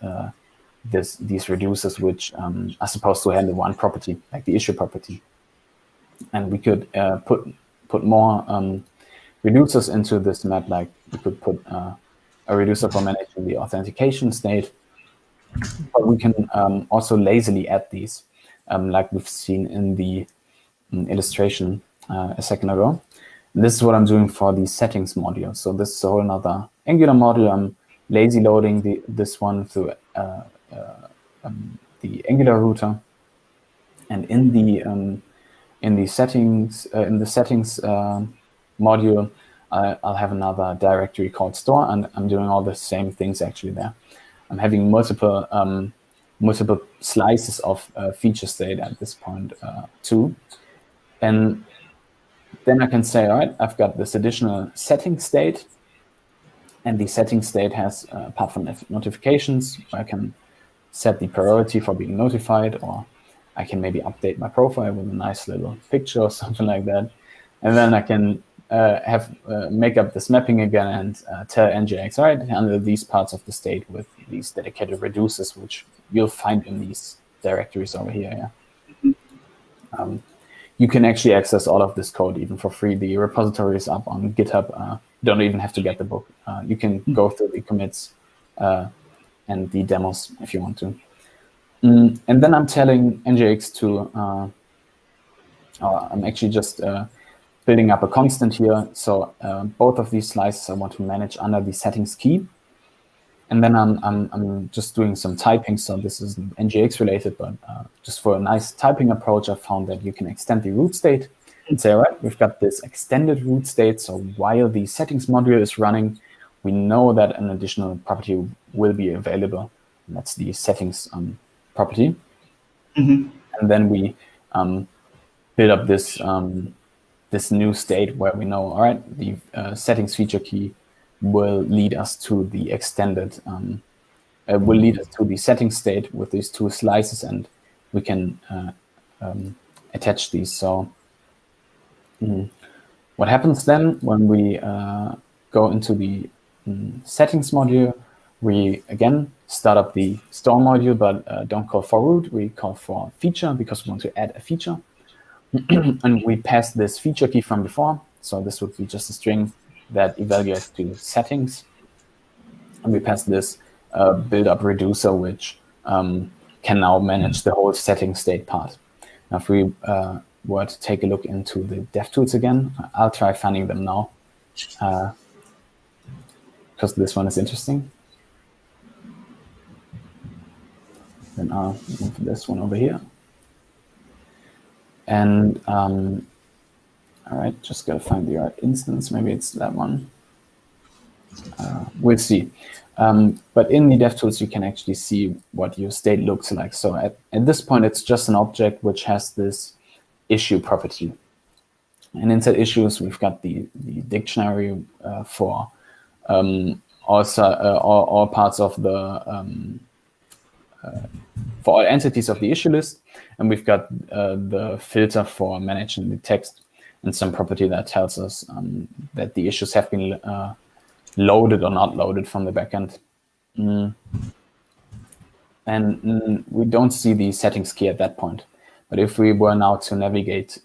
reducers, which are supposed to handle one property, like the issue property. And we could put more reducers into this map. Like we could put a reducer for managing the authentication state, but we can also lazily add these, like we've seen in the illustration a second ago. And this is what I'm doing for the settings module. So this is a whole another Angular module. I'm lazy loading this one through the Angular router, and in the settings module, I'll have another directory called store, and I'm doing all the same things actually there. I'm having multiple slices of feature state at this point too, and then I can say, all right, I've got this additional setting state, and the setting state has, apart from notifications, where I can set the priority for being notified, or I can maybe update my profile with a nice little picture or something like that. And then I can make up this mapping again and tell NgRx, all right, handle these parts of the state with these dedicated reducers, which you'll find in these directories over here. Yeah. You can actually access all of this code even for free. The repository is up on GitHub. You don't even have to get the book. You can go through the commits and the demos if you want to. And then I'm telling NgRx to, I'm actually just building up a constant here. So both of these slices I want to manage under the settings key. And then I'm just doing some typing. So this isn't NGX related, but just for a nice typing approach, I found that you can extend the root state and say, all right, we've got this extended root state. So while the settings module is running, we know that an additional property will be available. And that's the settings property. And then we build up this this new state where we know, all right, the settings feature key will lead us to the extended, will lead us to the setting state with these two slices, and we can attach these. So what happens then when we go into the settings module, we again start up the store module, but don't call for root, we call for feature because we want to add a feature. And we pass this feature key from before. So this would be just a string that evaluates to settings. And we pass this build-up reducer, which can now manage the whole setting state part. Now, if we were to take a look into the DevTools again, I'll try finding them now, because this one is interesting. Then I'll move this one over here. And all right, just gotta find the right instance. Maybe it's that one. We'll see. But in the DevTools, you can actually see what your state looks like. So at this point, it's just an object which has this issue property. And inside issues, we've got the dictionary for also all parts of the for all entities of the issue list. And we've got the filter for managing the text and some property that tells us that the issues have been loaded or not loaded from the backend. And we don't see the settings key at that point. But if we were now to navigate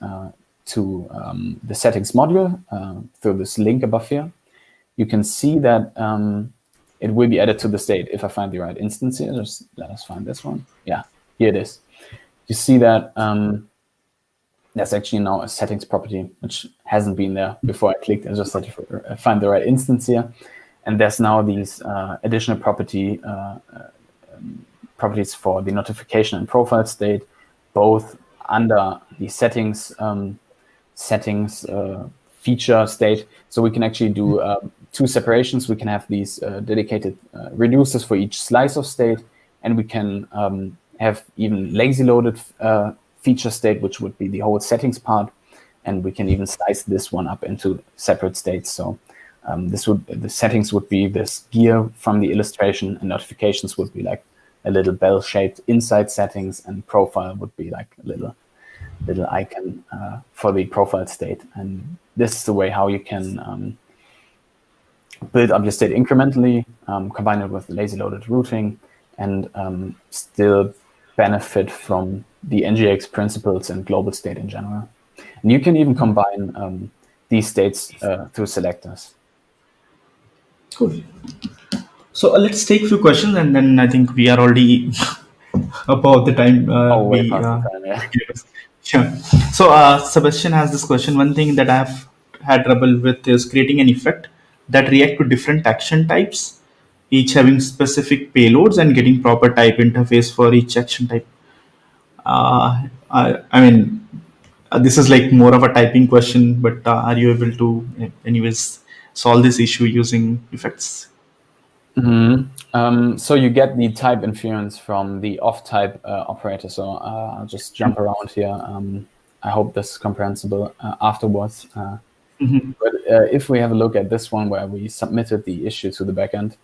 to the settings module through this link above here, you can see that it will be added to the state. If I find the right instance here, just let us find this one. Yeah, here it is. You see that there's actually now a settings property, which hasn't been there before I clicked. I just had to find the right instance here. And there's now these additional properties for the notification and profile state, both under the settings feature state. So we can actually do two separations. We can have these dedicated reducers for each slice of state, and we can have even lazy loaded feature state, which would be the whole settings part, and we can even slice this one up into separate states. So the settings would be this gear from the illustration, and notifications would be like a little bell-shaped inside settings, and profile would be like a little icon for the profile state. And this is the way how you can build up your state incrementally, combine it with lazy loaded routing, and still benefit from the NgRx principles and global state in general. And you can even combine these states through selectors. Cool. So let's take a few questions, and then I think we are already above the time. Way past the time, yeah. Yeah. So Sebastian has this question. One thing that I've had trouble with is creating an effect that react to different action types, each having specific payloads, and getting proper type interface for each action type. I mean, this is like more of a typing question, but are you able to, anyways, solve this issue using effects? So you get the type inference from the off-type operator. So I'll just jump around here. I hope this is comprehensible afterwards. But if we have a look at this one where we submitted the issue to the backend,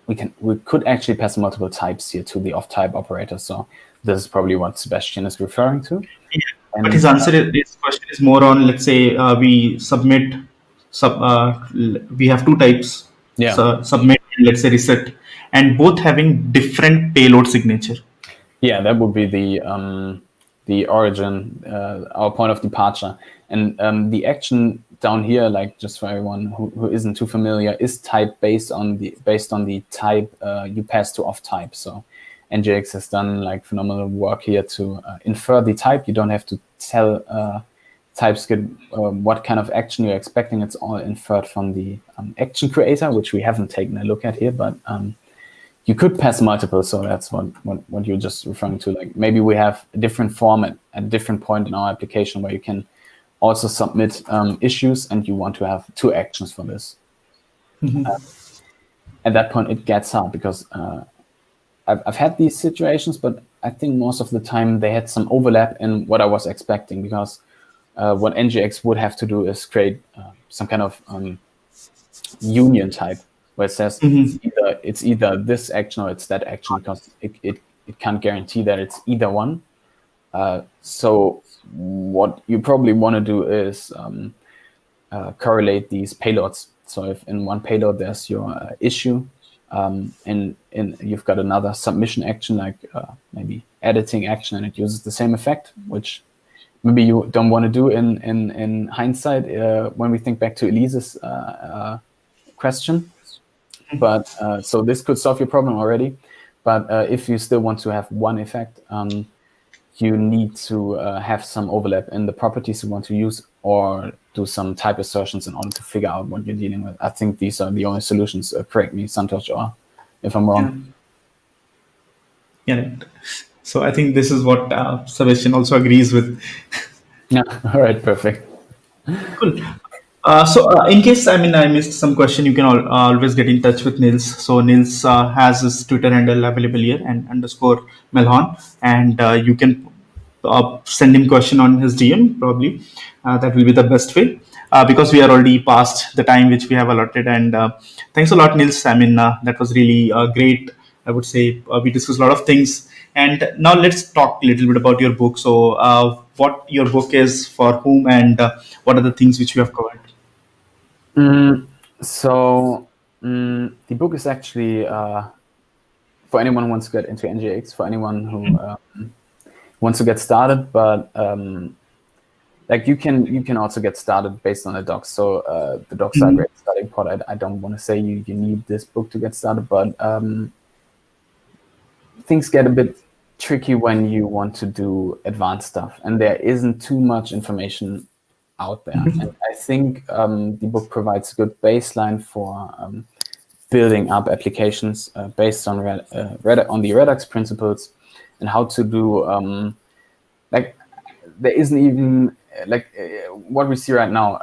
we could actually pass multiple types here to the off-type operator. So this is probably what Sebastian is referring to. Yeah. And, but his answer his question is more on, let's say we submit, we have two types. Yeah. So submit, let's say reset, and both having different payload signature. Yeah, that would be the origin, our point of departure. And the action down here, like just for everyone who isn't too familiar, is type based on the type you pass to off type. So NgRx has done like phenomenal work here to infer the type. You don't have to tell types get what kind of action you're expecting. It's all inferred from the action creator, which we haven't taken a look at here, but you could pass multiple. So that's what you're just referring to. Like maybe we have a different format at a different point in our application where you can also submit issues, and you want to have 2 actions for this. At that point, it gets hard because I've had these situations, but I think most of the time they had some overlap in what I was expecting, because what NgRx would have to do is create some kind of union type where it says it's either this action or it's that action, because it can't guarantee that it's either one. So what you probably want to do is correlate these payloads. So if in one payload there's your issue, and you've got another submission action, like maybe editing action, and it uses the same effect, which maybe you don't want to do in hindsight when we think back to Elise's question. But so this could solve your problem already. But if you still want to have one effect, you need to have some overlap in the properties you want to use, or do some type assertions in order to figure out what you're dealing with. I think these are the only solutions. Correct me, Santosh, or if I'm wrong. Yeah. So I think this is what Sebastian also agrees with. Yeah. All right. Perfect. Cool. In case I missed some question, you can always get in touch with Nils. So Nils has his Twitter handle available here, and _Melhon, and you can send him question on his DM. Probably that will be the best way, because we are already past the time which we have allotted. And thanks a lot, Nils. That was really great. I would say we discussed a lot of things. And now let's talk a little bit about your book. So what your book is, for whom, and what are the things which you have covered? So the book is actually for anyone who wants to get into NgRx, for anyone who wants to get started, but like you can also get started based on the docs. So the docs are a great starting point. I don't want to say you need this book to get started, but things get a bit tricky when you want to do advanced stuff, and there isn't too much information out there. And I think the book provides a good baseline for building up applications based on the Redux principles, and how to do like there isn't even like what we see right now,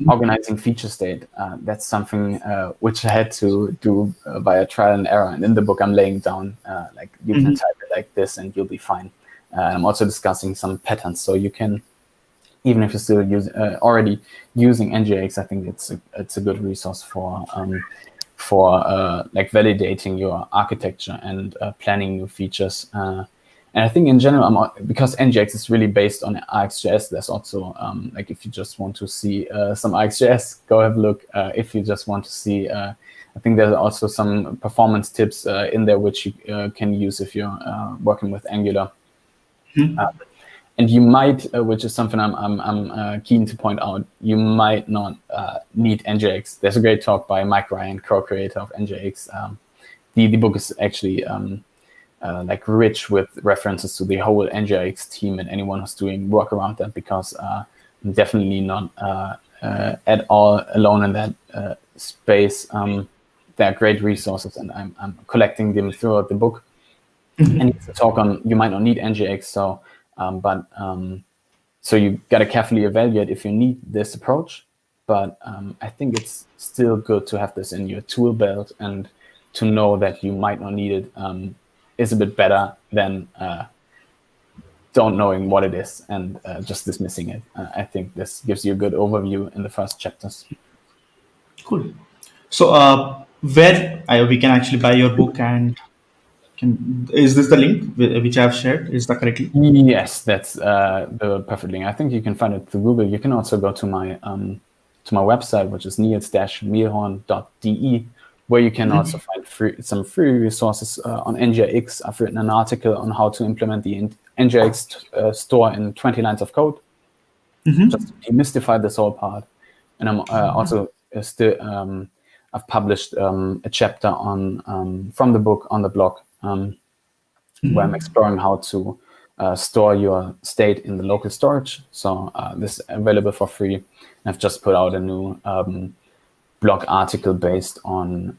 organizing feature state. That's something which I had to do via trial and error. And in the book, I'm laying down like you can type it like this and you'll be fine. I'm also discussing some patterns, so you can, even if you're still already using NgRx, I think it's a good resource for like validating your architecture and planning new features. And I think in general, because NgRx is really based on RxJS, there's also like if you just want to see some RxJS, go have a look. If you just want to see, I think there's also some performance tips in there which you can use if you're working with Angular. And you might, which is something I'm keen to point out, you might not need NgRx. There's a great talk by Mike Ryan, co-creator of NgRx. The book is actually like rich with references to the whole NgRx team and anyone who's doing work around that, because I'm definitely not at all alone in that space. There are great resources, and I'm collecting them throughout the book. And it's a talk on you might not need NgRx, so so you got to carefully evaluate if you need this approach. But I think it's still good to have this in your tool belt, and to know that you might not need it is a bit better than don't knowing what it is and just dismissing it. I think this gives you a good overview in the first chapters. Cool. So where we can actually buy your book, and is this the link which I have shared? Is that correctly? Yes, that's the perfect link. I think you can find it through Google. You can also go to my website, which is nils-melhorn.de, where you can also find some free resources on NgRx. I've written an article on how to implement the NgRx store in 20 lines of code, just to demystify this whole part. And I'm also still I've published a chapter on from the book on the blog, where I'm exploring how to store your state in the local storage. So this is available for free. I've just put out a new blog article based on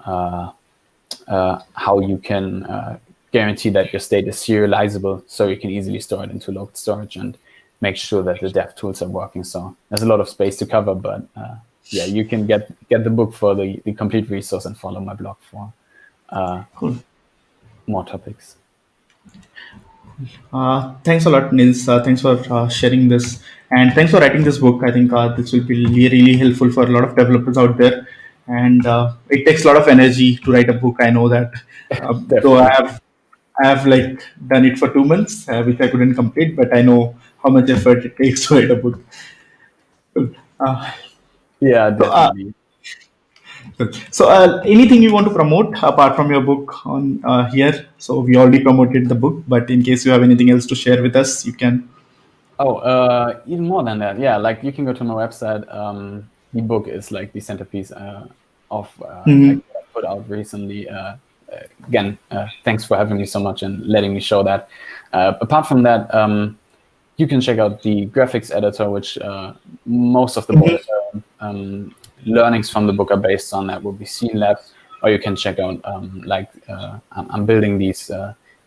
how you can guarantee that your state is serializable, so you can easily store it into local storage and make sure that the dev tools are working. So there's a lot of space to cover, but yeah, you can get the book for the complete resource and follow my blog for Cool. more topics. Thanks a lot, Nils. Thanks for sharing this, and thanks for writing this book. I think this will be really, really helpful for a lot of developers out there. And it takes a lot of energy to write a book. I know that, though Definitely. I have like done it for 2 months, which I couldn't complete. But I know how much effort it takes to write a book. Uh, Yeah, so, uh, definitely. Anything you want to promote apart from your book on here? So we already promoted the book, but in case you have anything else to share with us, you can. Oh, even more than that. Yeah, like you can go to my website. The book is like the centerpiece of like Mhm. what I put out recently. Again, thanks for having me so much and letting me show that. Apart from that, you can check out the graphics editor, which most of the Mhm. learnings from the book are based on. That will be Scene Lab, or you can check out I'm building these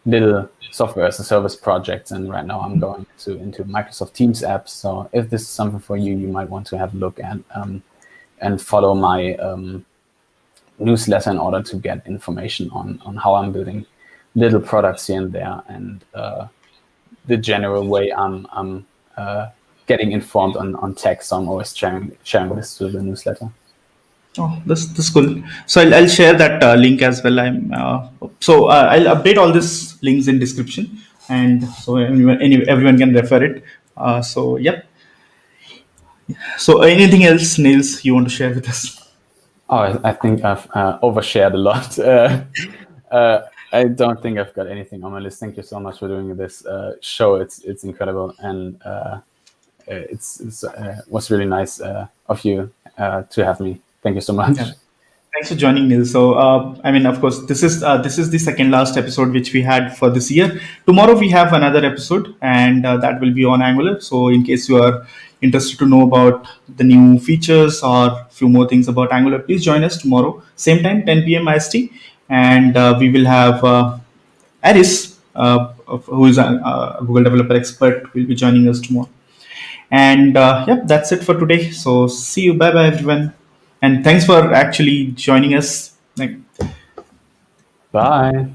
little software as a service projects, and right now I'm going into Microsoft Teams apps. So if this is something for you, you might want to have a look at and follow my newsletter in order to get information on how I'm building little products here and there, and the general way I'm getting informed on tech. So I'm always sharing this through the newsletter. Oh, this cool. So I'll share that link as well. I'll update all these links in description, and so everyone can refer it. Yep. So anything else, Nils, you want to share with us? Oh, I think I've overshared a lot. I don't think I've got anything on my list. Thank you so much for doing this show. It's incredible, and it's was really nice of you to have me. Thank you so Yeah. much. Thanks for joining, Nils. Of course, this is the second last episode which we had for this year. Tomorrow we have another episode, and that will be on Angular. So, in case you are interested to know about the new features or few more things about Angular, please join us tomorrow, same time, 10 p.m. IST, and we will have Aris, who is a Google developer expert, will be joining us tomorrow. And yep, that's it for today. So see you. Bye bye, everyone. And thanks for actually joining us. Like, Bye.